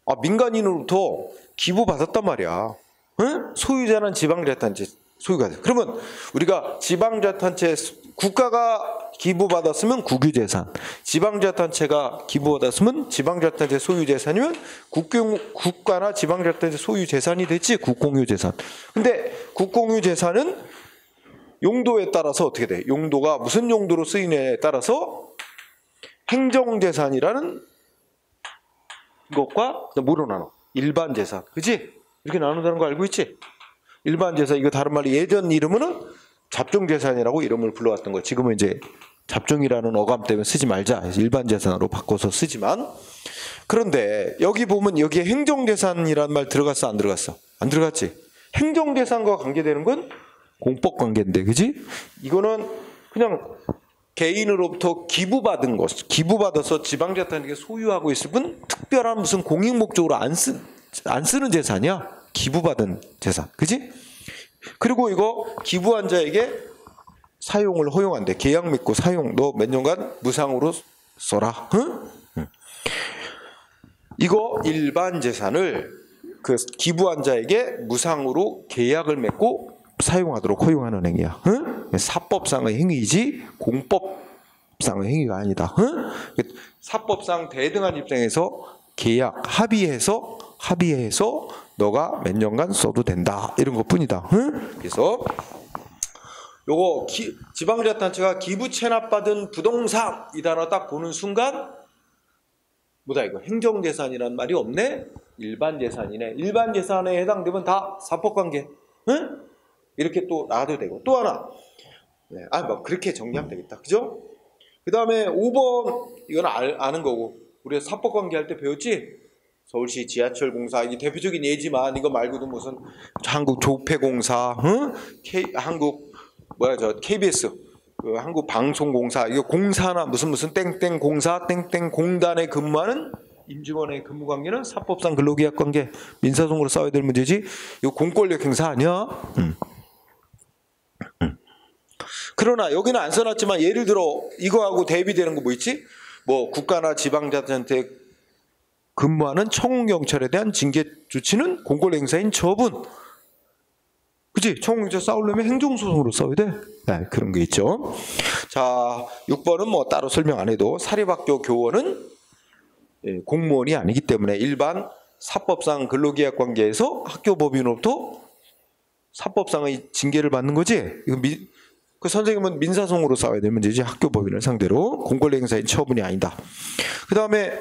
아, 민간인으로부터 기부받았단 말이야. 응? 소유자는 지방자치단체 소유가 돼. 그러면 우리가 지방자치단체 국가가 기부받았으면 국유재산, 지방자치단체가 기부받았으면 지방자치단체 소유재산이면 국가나 지방자치단체 소유재산이 됐지, 국공유재산. 근데 국공유재산은 용도에 따라서 어떻게 돼? 용도가 무슨 용도로 쓰이냐에 따라서 행정재산이라는 것과 뭐로 나눠? 일반재산, 그치? 이렇게 나눈다는 거 알고 있지? 일반재산, 이거 다른 말로 예전 이름은 잡종재산이라고 이름을 불러왔던 거. 지금은 이제 잡종이라는 어감 때문에 쓰지 말자, 일반재산으로 바꿔서 쓰지만, 그런데 여기 보면 여기에 행정재산이라는 말 들어갔어, 안 들어갔어? 안 들어갔지? 행정재산과 관계되는 건 공법관계인데, 그지? 이거는 그냥 개인으로부터 기부받은 것, 기부받아서 지방자치단체가 소유하고 있을 뿐 특별한 무슨 공익 목적으로 안 쓰는 재산이야. 기부받은 재산, 그지? 그리고 이거 기부한 자에게 사용을 허용한대. 계약 맺고 사용, 너 몇 년간 무상으로 써라. 응? 이거 일반 재산을 그 기부한 자에게 무상으로 계약을 맺고 사용하도록 허용하는 행위야. 응? 사법상의 행위이지 공법상의 행위가 아니다. 응? 사법상 대등한 입장에서 계약 합의해서 너가 몇 년간 써도 된다, 이런 것뿐이다. 응? 그래서 요거 지방자치단체가 기부 체납받은 부동산 이 단어 딱 보는 순간 뭐다, 이거 행정재산이라는 말이 없네. 일반재산이네. 일반재산에 해당되면 다 사법관계. 응? 이렇게 또 나와도 되고. 또 하나, 네, 뭐 그렇게 정리하면 되겠다, 그죠? 그 다음에 5번 이건 아는 거고, 우리가 사법관계 할 때 배웠지? 서울시 지하철공사, 이게 대표적인 예지만 이거 말고도 무슨 한국조폐공사, 응? KBS, 그 한국방송공사, 이거 공사나 무슨 땡땡 공사, 땡땡 공단에 근무하는 임직원의 근무 관계는 사법상 근로계약 관계, 민사소송으로 싸워야 될 문제지. 이거 공권력 행사 아니야? 그러나 여기는 안 써놨지만 예를 들어 이거하고 대비되는 거 뭐 있지? 뭐 국가나 지방자치단체 근무하는 청원경찰에 대한 징계 조치는 공권력 행사인 처분. 그치? 청원경찰 싸우려면 행정소송으로 싸워야 돼. 네, 그런 게 있죠. 자, 6번은 뭐 따로 설명 안 해도 사립학교 교원은 공무원이 아니기 때문에 일반 사법상 근로계약 관계에서 학교법인으로부터 사법상의 징계를 받는 거지. 이거 그 선생님은 민사소송으로 싸워야 될 문제지, 학교법인을 상대로. 공권력 행사인 처분이 아니다. 그 다음에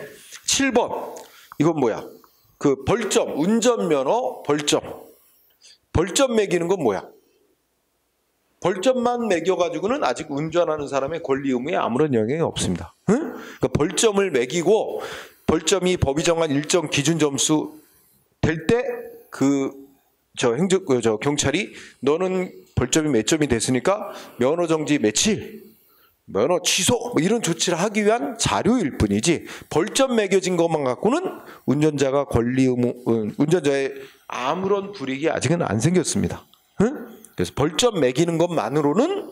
7번 이건 뭐야? 그 벌점, 운전면허 벌점. 벌점 매기는 건 뭐야? 벌점만 매겨가지고는 아직 운전하는 사람의 권리 의무에 아무런 영향이 없습니다. 응? 그러니까 벌점을 매기고 벌점이 법이 정한 일정 기준 점수 될 때 경찰이 너는 벌점이 몇 점이 됐으니까 면허 정지 며칠, 면허 취소 뭐 이런 조치를 하기 위한 자료일 뿐이지, 벌점 매겨진 것만 갖고는 운전자가 권리 의무, 운전자의 아무런 불이익이 아직은 안 생겼습니다. 응? 그래서 벌점 매기는 것만으로는,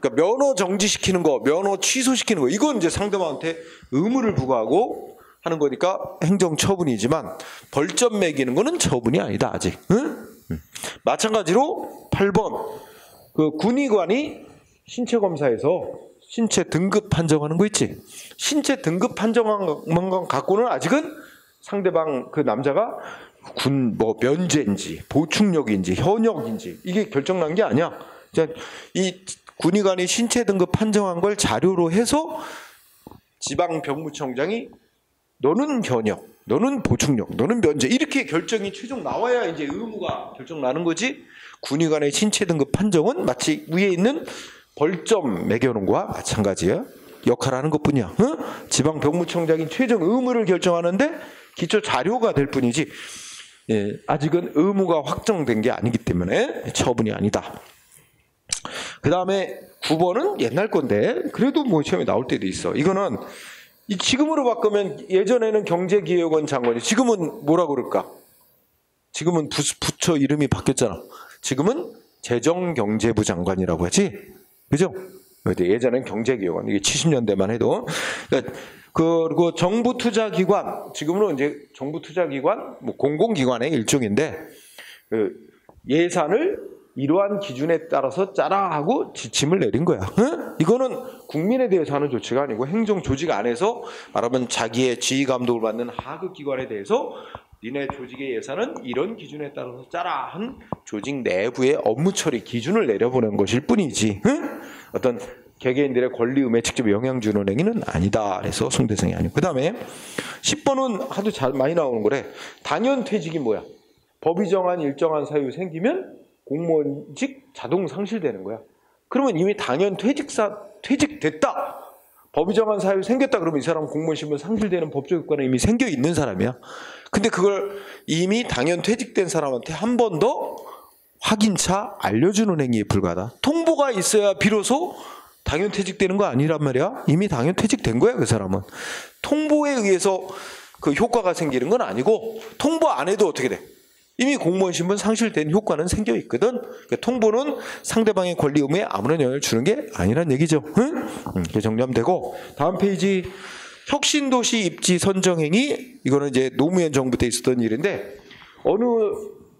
그러니까 면허 정지시키는 거, 면허 취소시키는 거, 이건 이제 상대방한테 의무를 부과하고 하는 거니까 행정처분이지만 벌점 매기는 거는 처분이 아니다, 아직. 응? 마찬가지로 8번 그 군의관이 신체 검사에서 신체 등급 판정하는 거 있지. 신체 등급 판정한 것 갖고는 아직은 상대방 그 남자가 군 뭐 면제인지 보충력인지 현역인지 이게 결정난 게 아니야. 이 군의관이 신체 등급 판정한 걸 자료로 해서 지방병무청장이 너는 현역, 너는 보충력, 너는 면제, 이렇게 결정이 최종 나와야 이제 의무가 결정 나는 거지. 군의관의 신체 등급 판정은 마치 위에 있는 벌점 매겨놓은 거와 마찬가지야. 역할을 하는 것뿐이야. 지방 병무청장인 최종 의무를 결정하는데 기초 자료가 될 뿐이지 아직은 의무가 확정된 게 아니기 때문에 처분이 아니다. 그 다음에 9번은 옛날 건데 그래도 뭐 시험에 나올 때도 있어. 이거는 지금으로 바꾸면 예전에는 경제기획원 장관이 지금은 뭐라 그럴까? 지금은 부처 이름이 바뀌었잖아. 지금은 재정경제부 장관이라고 하지, 그죠? 예전엔 경제기획원, 이게 70년대만 해도. 그리고 정부투자기관, 지금은 이제 정부투자기관, 뭐 공공기관의 일종인데 예산을 이러한 기준에 따라서 짜라 하고 지침을 내린 거야. 이거는 국민에 대해서 하는 조치가 아니고 행정조직 안에서 말하면 자기의 지휘감독을 받는 하급기관에 대해서 니네 조직의 예산은 이런 기준에 따라서 짜라 한 조직 내부의 업무 처리 기준을 내려보낸 것일 뿐이지 어떤 개개인들의 권리의무에 직접 영향 주는 행위는 아니다. 그래서 손대성이 아니고. 그 다음에 10번은 하도 많이 나오는 거래. 당연퇴직이 뭐야? 법이 정한 일정한 사유 생기면 공무원직 자동 상실되는 거야. 그러면 이미 퇴직됐다. 법이 정한 사유 생겼다. 그러면 이 사람은 공무원 신분 상실되는 법적 효과는 이미 생겨 있는 사람이야. 근데 그걸 이미 당연 퇴직된 사람한테 한 번 더 확인차 알려주는 행위에 불과하다. 통보가 있어야 비로소 당연 퇴직되는 거 아니란 말이야. 이미 당연 퇴직된 거야, 그 사람은. 통보에 의해서 그 효과가 생기는 건 아니고 통보 안 해도 어떻게 돼? 이미 공무원 신분 상실된 효과는 생겨 있거든. 그러니까 통보는 상대방의 권리 의무에 아무런 영향을 주는 게 아니란 얘기죠. 이렇게 정리하면 되고, 다음 페이지 혁신도시 입지 선정행위. 이거는 이제 노무현 정부 때 있었던 일인데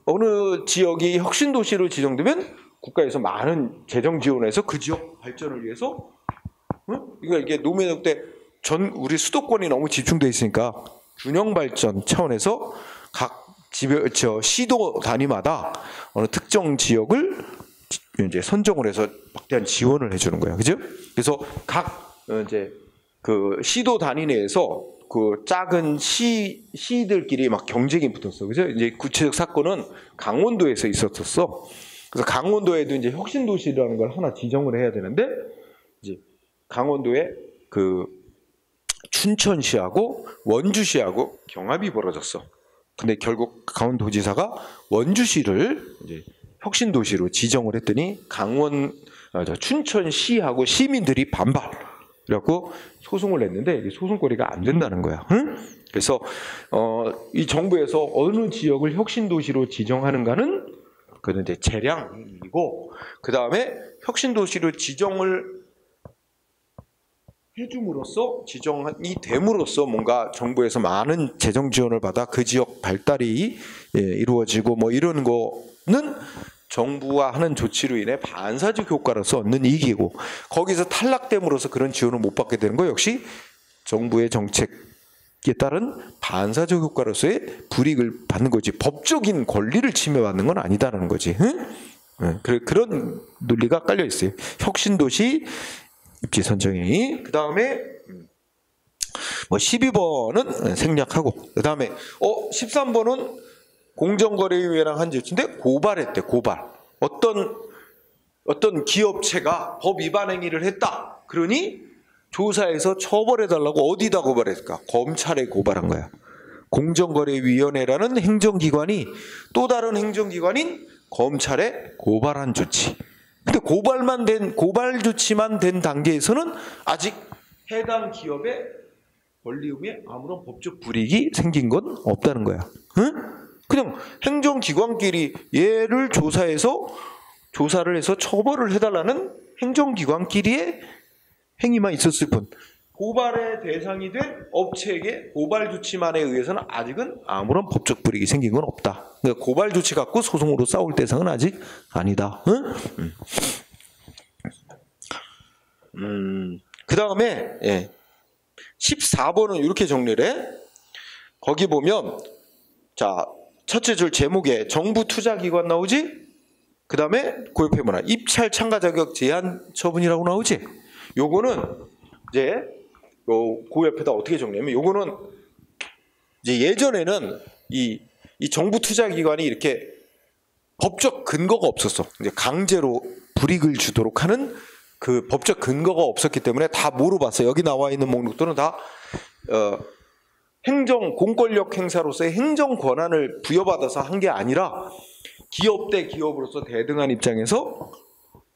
어느 지역이 혁신도시로 지정되면 국가에서 많은 재정 지원해서 그 지역 발전을 위해서 이게 노무현 정부 때 우리 수도권이 너무 집중돼 있으니까 균형 발전 차원에서 각 시도 단위마다 어느 특정 지역을 이제 선정을 해서 막대한 지원을 해주는 거야, 그죠? 그래서 각 이제 그 시도 단위 내에서 그 작은 시들끼리 막 경쟁이 붙었어, 그죠? 이제 구체적 사건은 강원도에서 있었었어. 그래서 강원도에도 이제 혁신도시라는 걸 하나 지정을 해야 되는데 이제 강원도에 그 춘천시하고 원주시하고 경합이 벌어졌어. 근데 결국 강원도지사가 원주시를 이제 혁신도시로 지정을 했더니 춘천시하고 시민들이 반발. 그래갖고 소송을 냈는데 소송거리가 안 된다는 거야. 그래서 이 정부에서 어느 지역을 혁신도시로 지정하는가는 그는 이제 재량이고, 그 다음에 혁신도시로 지정을 해줌으로써 지정이 됨으로써 뭔가 정부에서 많은 재정 지원을 받아 그 지역 발달이 이루어지고 뭐 이런 거는 정부가 하는 조치로 인해 반사적 효과로서 얻는 이익이고, 거기서 탈락됨으로써 그런 지원을 못 받게 되는 거 역시 정부의 정책에 따른 반사적 효과로서의 불이익을 받는 거지, 법적인 권리를 침해받는 건 아니다라는 거지. 그런 논리가 깔려 있어요. 혁신도시 입지 선정행위. 그 다음에 뭐 12번은 생략하고, 그 다음에 13번은 공정거래위원회랑 한 조치인데 고발했대. 고발. 어떤 기업체가 법 위반 행위를 했다. 그러니 조사해서 처벌해달라고 어디다 고발했을까? 검찰에 고발한 거야. 공정거래위원회라는 행정기관이 또 다른 행정기관인 검찰에 고발한 조치. 근데 고발 조치만 된 단계에서는 아직 해당 기업의 권리 의무에 아무런 법적 불이익이 생긴 건 없다는 거야. 그냥 행정기관끼리 얘를 조사를 해서 처벌을 해달라는 행정기관끼리의 행위만 있었을 뿐, 고발의 대상이 된 업체에게 고발 조치만에 의해서는 아직은 아무런 법적 불이익이 생긴 건 없다. 그러니까 고발 조치 갖고 소송으로 싸울 대상은 아직 아니다. 그 다음에 14번은 이렇게 정리를 해. 거기 보면 자, 첫째 줄 제목에 정부 투자기관 나오지? 그 다음에 그 옆에 뭐나 입찰 참가 자격 제한 처분이라고 나오지? 요거는 이제 그 옆에다 어떻게 정리하면, 요거는 이제 예전에는 이 정부 투자기관이 이렇게 법적 근거가 없었어. 이제 강제로 불이익을 주도록 하는 그 법적 근거가 없었기 때문에 다 뭐로 봤어요? 여기 나와 있는 목록들은 다 행정 공권력 행사로서의 행정 권한을 부여받아서 한 게 아니라 기업 대 기업으로서 대등한 입장에서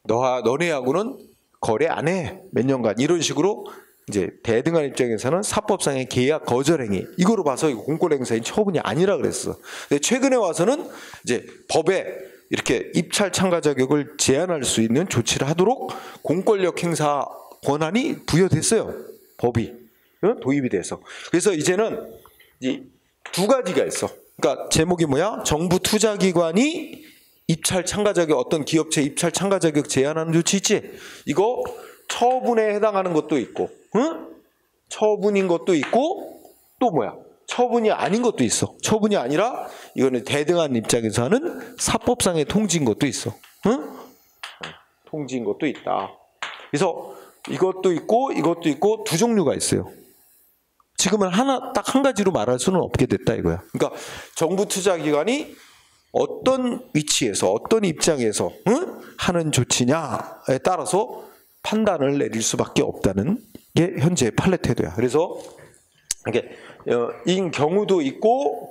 너네하고는 거래 안 해 몇 년간 이런 식으로 이제 대등한 입장에서는 사법상의 계약 거절 행위 이거로 봐서 이거 공권력 행사인 처분이 아니라 그랬어. 근데 최근에 와서는 이제 법에 이렇게 입찰 참가 자격을 제한할 수 있는 조치를 하도록 공권력 행사 권한이 부여됐어요. 법이 도입이 돼서. 그래서 이제는 이 두 가지가 있어. 그러니까 제목이 뭐야? 정부 투자기관이 입찰 참가 자격 어떤 기업체 입찰 참가 자격 제한하는 조치 있지? 이거 처분에 해당하는 것도 있고, 응? 처분인 것도 있고, 또 뭐야? 처분이 아닌 것도 있어. 처분이 아니라 이거는 대등한 입장에서 하는 사법상의 통지인 것도 있어. 응? 통지인 것도 있다. 그래서 이것도 있고 이것도 있고 두 종류가 있어요. 지금은 딱 한 가지로 말할 수는 없게 됐다 이거야. 그러니까 정부 투자기관이 어떤 위치에서 어떤 입장에서 응? 하는 조치냐에 따라서 판단을 내릴 수밖에 없다는 게 현재 판례 태도야. 그래서 이게 인 경우도 있고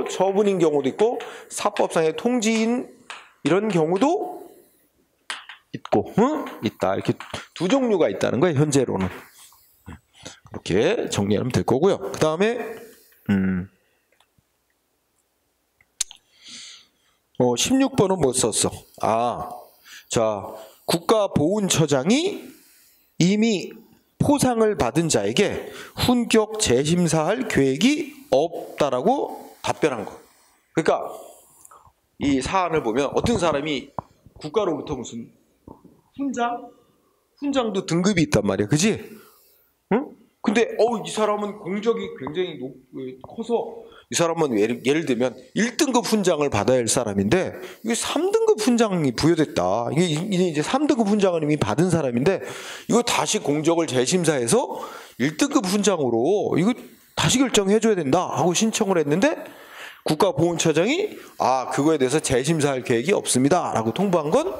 처분인 경우도 있고 사법상의 통지인 이런 경우도 있고 있다. 이렇게 두 종류가 있다는 거예요. 현재로는. 이렇게 정리하면 될 거고요. 그 다음에 16번은 뭐 썼어? 자, 국가보훈처장이 이미 포상을 받은 자에게 훈격 재심사할 계획이 없다라고 답변한 거. 그러니까 이 사안을 보면 어떤 사람이 국가로부터 무슨 훈장도 등급이 있단 말이야. 그지? 응? 근데 이 사람은 공적이 굉장히 커서 이 사람은 예를 들면 1등급 훈장을 받아야 할 사람인데 이게 3등급 훈장이 부여됐다. 이게 이제 3등급 훈장을 이미 받은 사람인데 이거 다시 공적을 재심사해서 1등급 훈장으로 이거 다시 결정해줘야 된다 하고 신청을 했는데 국가보훈처장이 그거에 대해서 재심사할 계획이 없습니다 라고 통보한 건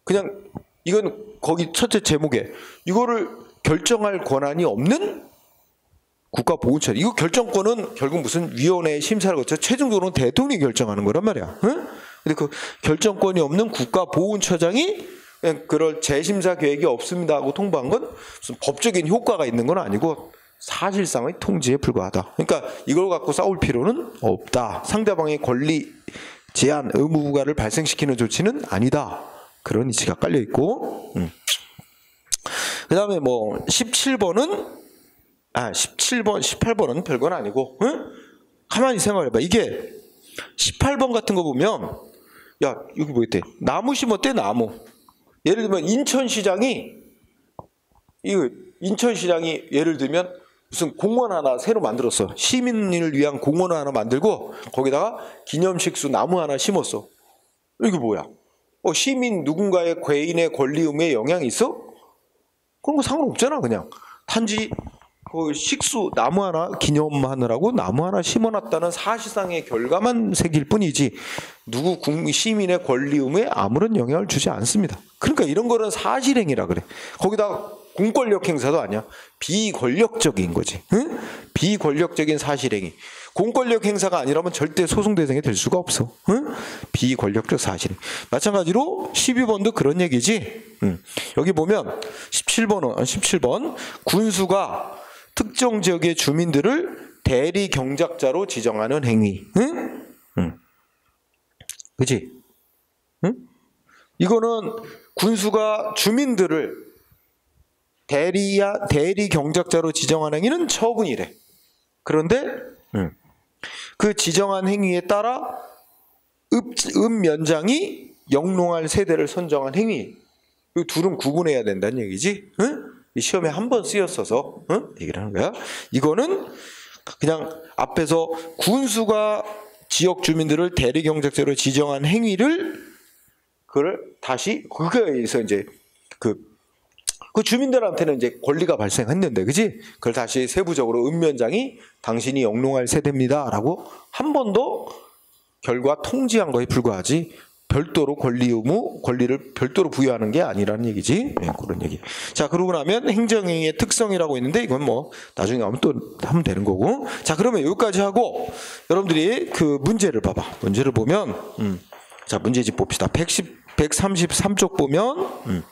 그냥 이건 거기 첫째 제목에 이거를 결정할 권한이 없는 국가보훈처장. 이거 결정권은 결국 무슨 위원회의 심사를 거쳐 최종적으로는 대통령이 결정하는 거란 말이야. 응? 근데 그 결정권이 없는 국가보훈처장이 그냥 그럴 재심사 계획이 없습니다 하고 통보한 건 무슨 법적인 효과가 있는 건 아니고 사실상의 통지에 불과하다. 그러니까 이걸 갖고 싸울 필요는 없다. 상대방의 권리 제한, 의무 부과를 발생시키는 조치는 아니다. 그런 이치가 깔려 있고. 그 다음에 17번은 18번은 별건 아니고, 응? 가만히 생각해봐. 이게 18번 같은 거 보면, 야, 여기 뭐 있대? 나무 심었대, 나무. 예를 들면 인천시장이 예를 들면 무슨 공원 하나 새로 만들었어. 시민을 위한 공원 하나 만들고 거기다가 기념식수 나무 하나 심었어. 이게 뭐야? 시민 누군가의 개인의 권리 의무에 영향이 있어? 그런 거 상관없잖아, 그냥. 단지 그 식수 나무 하나 기념하느라고 나무 하나 심어놨다는 사실상의 결과만 새길 뿐이지 누구 시민의 권리 의무에 아무런 영향을 주지 않습니다. 그러니까 이런 거는 사실행위라 그래. 거기다가 공권력 행사도 아니야. 비권력적인 거지. 응? 비권력적인 사실행위. 공권력 행사가 아니라면 절대 소송 대상이 될 수가 없어. 응? 비권력적 사실행위. 마찬가지로 12번도 그런 얘기지. 여기 보면 17번 군수가 특정 지역의 주민들을 대리 경작자로 지정하는 행위. 응? 그치? 응? 이거는 군수가 주민들을 대리 경작자로 지정하는 행위는 처분이래. 그런데 그 지정한 행위에 따라 읍면장이 영농할 세대를 선정한 행위. 이 둘은 구분해야 된다는 얘기지. 응? 시험에 한 번 쓰였어서 얘기를 하는 거야. 이거는 그냥 앞에서 군수가 지역 주민들을 대리 경작자로 지정한 행위를 그걸 다시 그거에 의해서 이제 그 주민들한테는 이제 권리가 발생했는데, 그지? 그걸 다시 세부적으로 읍면장이 당신이 영농할 세대입니다라고 한 번 더 결과 통지한 거에 불과하지 별도로 권리 의무, 권리를 별도로 부여하는 게 아니라는 얘기지. 네, 그런 얘기. 자, 그러고 나면 행정행위의 특성이라고 있는데 이건 뭐 나중에 하면 또 하면 되는 거고. 자, 그러면 여기까지 하고 여러분들이 그 문제를 봐봐. 문제를 보면 자, 문제집 봅시다. 133쪽 보면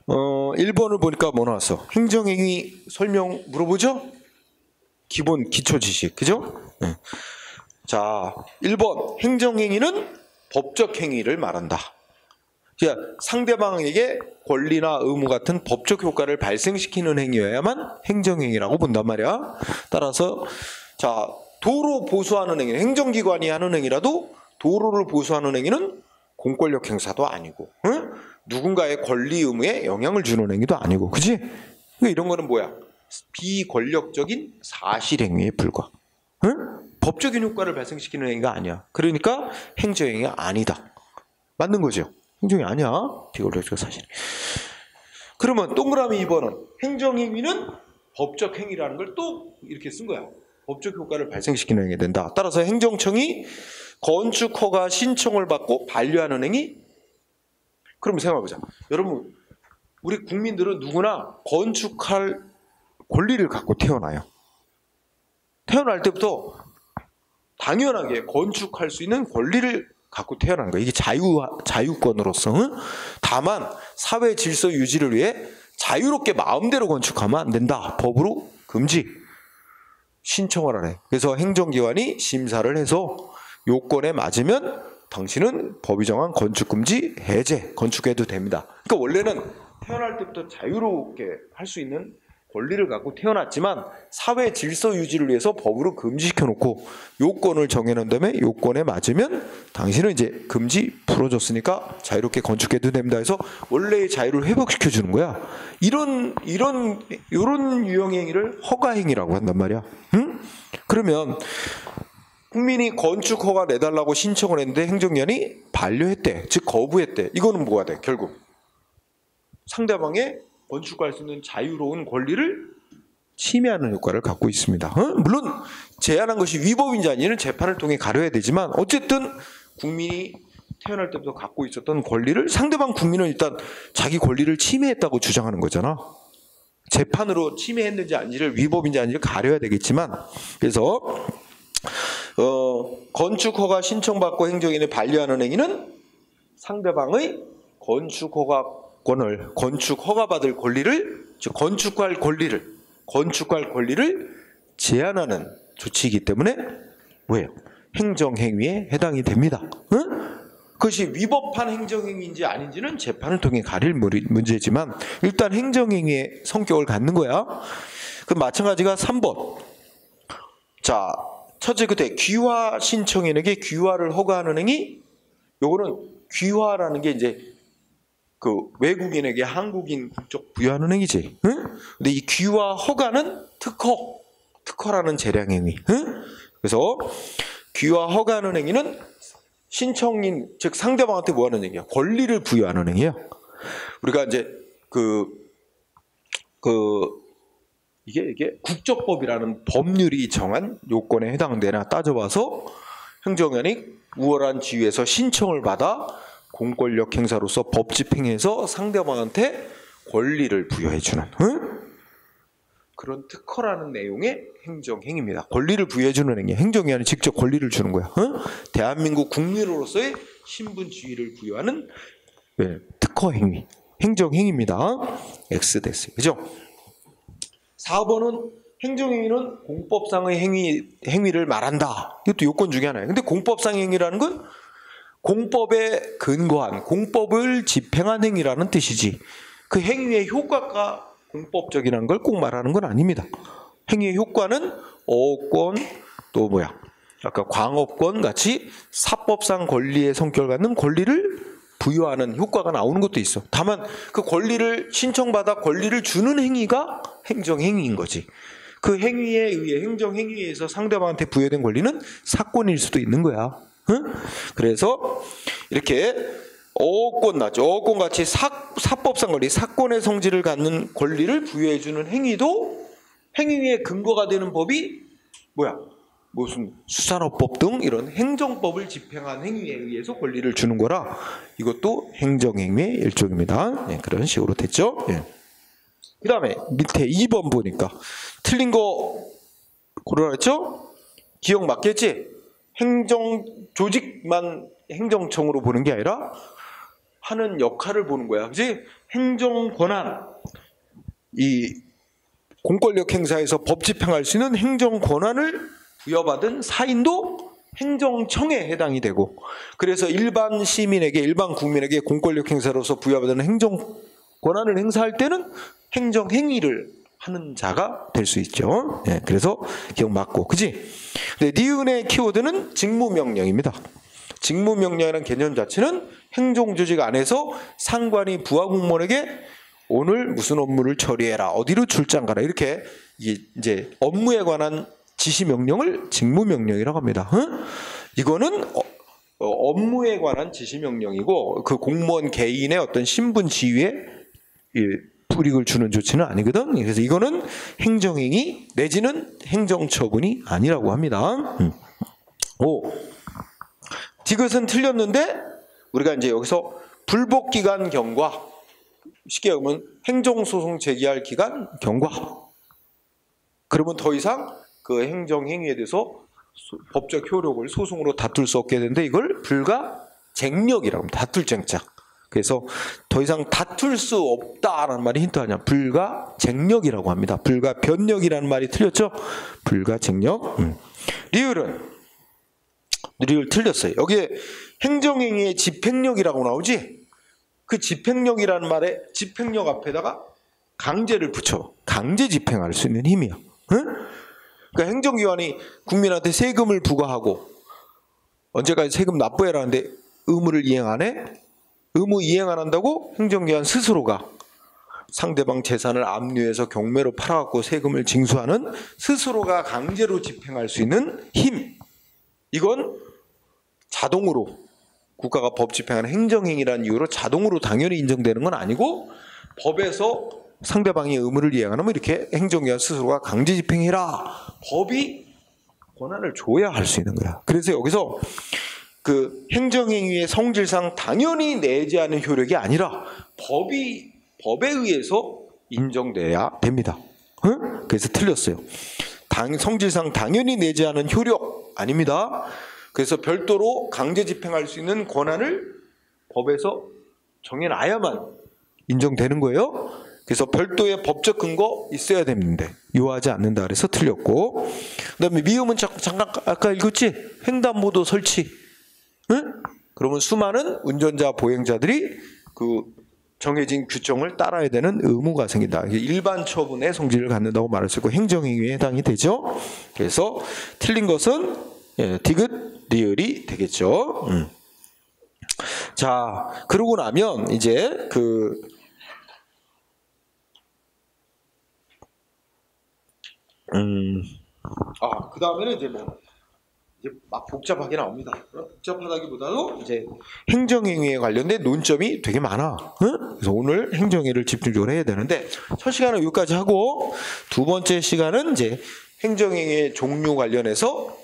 1번을 보니까 뭐 나왔어? 행정행위 설명 물어보죠? 기본 기초 지식, 그죠? 네. 자, 1번 행정행위는 법적 행위를 말한다. 그러니까 상대방에게 권리나 의무 같은 법적 효과를 발생시키는 행위여야만 행정행위라고 본단 말이야. 따라서 자, 도로 보수하는 행위, 행정기관이 하는 행위라도 도로를 보수하는 행위는 공권력 행사도 아니고, 응? 누군가의 권리 의무에 영향을 주는 행위도 아니고, 그치? 그러니까 이런 거는 뭐야? 비권력적인 사실행위에 불과. 응? 법적인 효과를 발생시키는 행위가 아니야. 그러니까 행정행위가 아니다. 맞는 거죠? 행정이 아니야. 비권력적 사실. 그러면 동그라미 2번은 행정행위는 법적 행위라는 걸 또 이렇게 쓴 거야. 법적 효과를 발생시키는 행위가 된다. 따라서 행정청이 건축허가 신청을 받고 반려하는 행위. 그럼 생각해보자. 여러분, 우리 국민들은 누구나 건축할 권리를 갖고 태어나요. 태어날 때부터 당연하게 건축할 수 있는 권리를 갖고 태어난 거예요. 이게 자유권으로서. 다만 사회 질서 유지를 위해 자유롭게 마음대로 건축하면 안 된다. 법으로 금지. 신청을 하래. 그래서 행정기관이 심사를 해서 요건에 맞으면 당신은 법이 정한 건축금지 해제, 건축해도 됩니다. 그러니까 원래는 태어날 때부터 자유롭게 할 수 있는 권리를 갖고 태어났지만 사회 질서 유지를 위해서 법으로 금지시켜놓고 요건을 정해놓은 다음에 요건에 맞으면 당신은 이제 금지 풀어줬으니까 자유롭게 건축해도 됩니다 해서 원래의 자유를 회복시켜주는 거야. 이런 유형의 행위를 허가행위라고 한단 말이야. 응? 그러면 국민이 건축 허가 내달라고 신청을 했는데 행정기관이 반려했대. 즉 거부했대. 이거는 뭐가 돼? 결국 상대방의 건축할 수 있는 자유로운 권리를 침해하는 효과를 갖고 있습니다. 물론 제안한 것이 위법인지 아닌지는 재판을 통해 가려야 되지만 어쨌든 국민이 태어날 때부터 갖고 있었던 권리를 상대방 국민은 일단 자기 권리를 침해했다고 주장하는 거잖아. 재판으로 침해했는지 아닌지를 위법인지 아닌지를 가려야 되겠지만 그래서 건축허가 신청받고 행정인에 반려하는 행위는 상대방의 건축허가권을 건축허가받을 권리를 즉 건축할 권리를 제한하는 조치이기 때문에 뭐예요? 행정행위에 해당이 됩니다. 응? 그것이 위법한 행정행위인지 아닌지는 재판을 통해 가릴 문제지만 일단 행정행위의 성격을 갖는 거야. 그럼 마찬가지가 3번. 자, 첫째 그때 귀화 신청인에게 귀화를 허가하는 행위. 요거는 귀화라는 게 이제 그 외국인에게 한국인 국적 부여하는 행위지. 응? 근데 이 귀화 허가는 특허라는 재량 행위. 응? 그래서 귀화 허가하는 행위는 신청인 즉 상대방한테 뭐 하는 행위야? 권리를 부여하는 행위야. 우리가 이제 이게 국적법이라는 법률이 정한 요건에 해당되나 따져봐서 행정관이 우월한 지위에서 신청을 받아 공권력 행사로서 법 집행해서 상대방한테 권리를 부여해주는 그런 특허라는 내용의 행정행위입니다. 권리를 부여해주는 행위. 행정기관이 직접 권리를 주는 거야. 대한민국 국민으로서의 신분 지위를 부여하는 특허행위. 행정행위입니다. X 됐어요. 그죠? 4번은 행정행위는 공법상의 행위를 말한다. 이것도 요건 중에 하나예요. 근데 공법상의 행위라는 건 공법에 근거한, 공법을 집행한 행위라는 뜻이지. 그 행위의 효과가 공법적이라는 걸 꼭 말하는 건 아닙니다. 행위의 효과는 어권, 또 아까 광업권 같이 사법상 권리의 성격을 갖는 권리를 부여하는 효과가 나오는 것도 있어. 다만 그 권리를 신청받아 권리를 주는 행위가 행정행위인 거지. 그 행위에 의해 행정행위에 의해서 상대방한테 부여된 권리는 사건일 수도 있는 거야. 응? 그래서 이렇게 어권 나죠. 어권 같이 사법상 권리, 사건의 성질을 갖는 권리를 부여해주는 행위도 행위의 근거가 되는 법이 무슨 수산업법 등 이런 행정법을 집행한 행위에 의해서 권리를 주는 거라 이것도 행정행위의 일종입니다. 네, 그런 식으로 됐죠. 네. 그 다음에 밑에 2번 보니까 틀린 거 고르라했죠? 기억 맞겠지? 행정 조직만 행정청으로 보는 게 아니라 하는 역할을 보는 거야. 그지? 행정 권한, 이 공권력 행사에서 법 집행할 수 있는 행정 권한을 부여받은 사인도 행정청에 해당이 되고, 그래서 일반 시민에게, 일반 국민에게 공권력 행사로서 부여받은 행정 권한을 행사할 때는 행정 행위를 하는 자가 될 수 있죠. 네, 그래서 기억 맞고, 그지? 근데 니은의 키워드는 직무명령입니다. 직무명령이라는 개념 자체는 행정조직 안에서 상관이 부하 공무원에게 오늘 무슨 업무를 처리해라, 어디로 출장 가라, 이렇게 이제 업무에 관한 지시명령을 직무명령이라고 합니다. 이거는 업무에 관한 지시명령이고 그 공무원 개인의 어떤 신분 지위에 불이익을 주는 조치는 아니거든. 그래서 이거는 행정행위 내지는 행정처분이 아니라고 합니다. 오, 디귿은 틀렸는데 우리가 이제 여기서 불복기간 경과, 쉽게 보면 행정소송 제기할 기간 경과, 그러면 더 이상 그 행정행위에 대해서 법적 효력을 소송으로 다툴 수 없게 되는데 이걸 불가쟁력이라고 합니다. 다툴 쟁짝. 그래서 더 이상 다툴 수 없다라는 말이 힌트하냐, 불가쟁력이라고 합니다. 불가변력이라는 말이 틀렸죠? 불가쟁력. 리을은 리을 틀렸어요. 여기에 행정행위의 집행력이라고 나오지? 그 집행력이라는 말에 집행력 앞에다가 강제를 붙여. 강제 집행할 수 있는 힘이야. 응? 그러니까 행정기관이 국민한테 세금을 부과하고 언제까지 세금 납부해라는데 의무를 이행 안 해? 의무 이행 안 한다고 행정기관 스스로가 상대방 재산을 압류해서 경매로 팔아갖고 세금을 징수하는, 스스로가 강제로 집행할 수 있는 힘, 이건 자동으로 국가가 법 집행하는 행정행위라는 이유로 자동으로 당연히 인정되는 건 아니고, 법에서 상대방이 의무를 이행하면 이렇게 행정기관 스스로가 강제 집행해라, 법이 권한을 줘야 할 수 있는 거야. 그래서 여기서 그 행정행위의 성질상 당연히 내재하는 효력이 아니라 법에 의해서 인정돼야 됩니다. 응? 그래서 틀렸어요. 성질상 당연히 내재하는 효력 아닙니다. 그래서 별도로 강제 집행할 수 있는 권한을 법에서 정해놔야만 인정되는 거예요. 그래서 별도의 법적 근거 있어야 되는데 요하지 않는다 그래서 틀렸고, 그 다음에 미음은 잠깐 아까 읽었지? 횡단보도 설치. 응? 그러면 수많은 운전자 보행자들이 그 정해진 규정을 따라야 되는 의무가 생긴다. 일반 처분의 성질을 갖는다고 말할 수 있고 행정행위에 해당이 되죠. 그래서 틀린 것은 디귿, 리을이 되겠죠. 자, 그러고 나면 이제 그 다음에는 이제 막 복잡하게 나옵니다. 복잡하다기보다도 이제 행정행위에 관련된 논점이 되게 많아. 응? 그래서 오늘 행정행위를 집중적으로 해야 되는데, 첫 시간은 여기까지 하고 두 번째 시간은 이제 행정행위의 종류 관련해서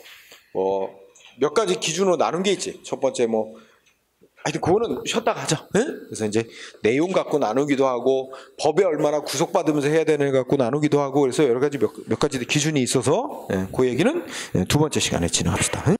몇 가지 기준으로 나눈 게 있지. 첫 번째 하여튼 그거는 쉬었다 가자. 응? 그래서 이제 내용 갖고 나누기도 하고 법에 얼마나 구속받으면서 해야 되는 것 갖고 나누기도 하고, 그래서 여러 가지 몇 가지 기준이 있어서 그 얘기는 두 번째 시간에 진행합시다. 응?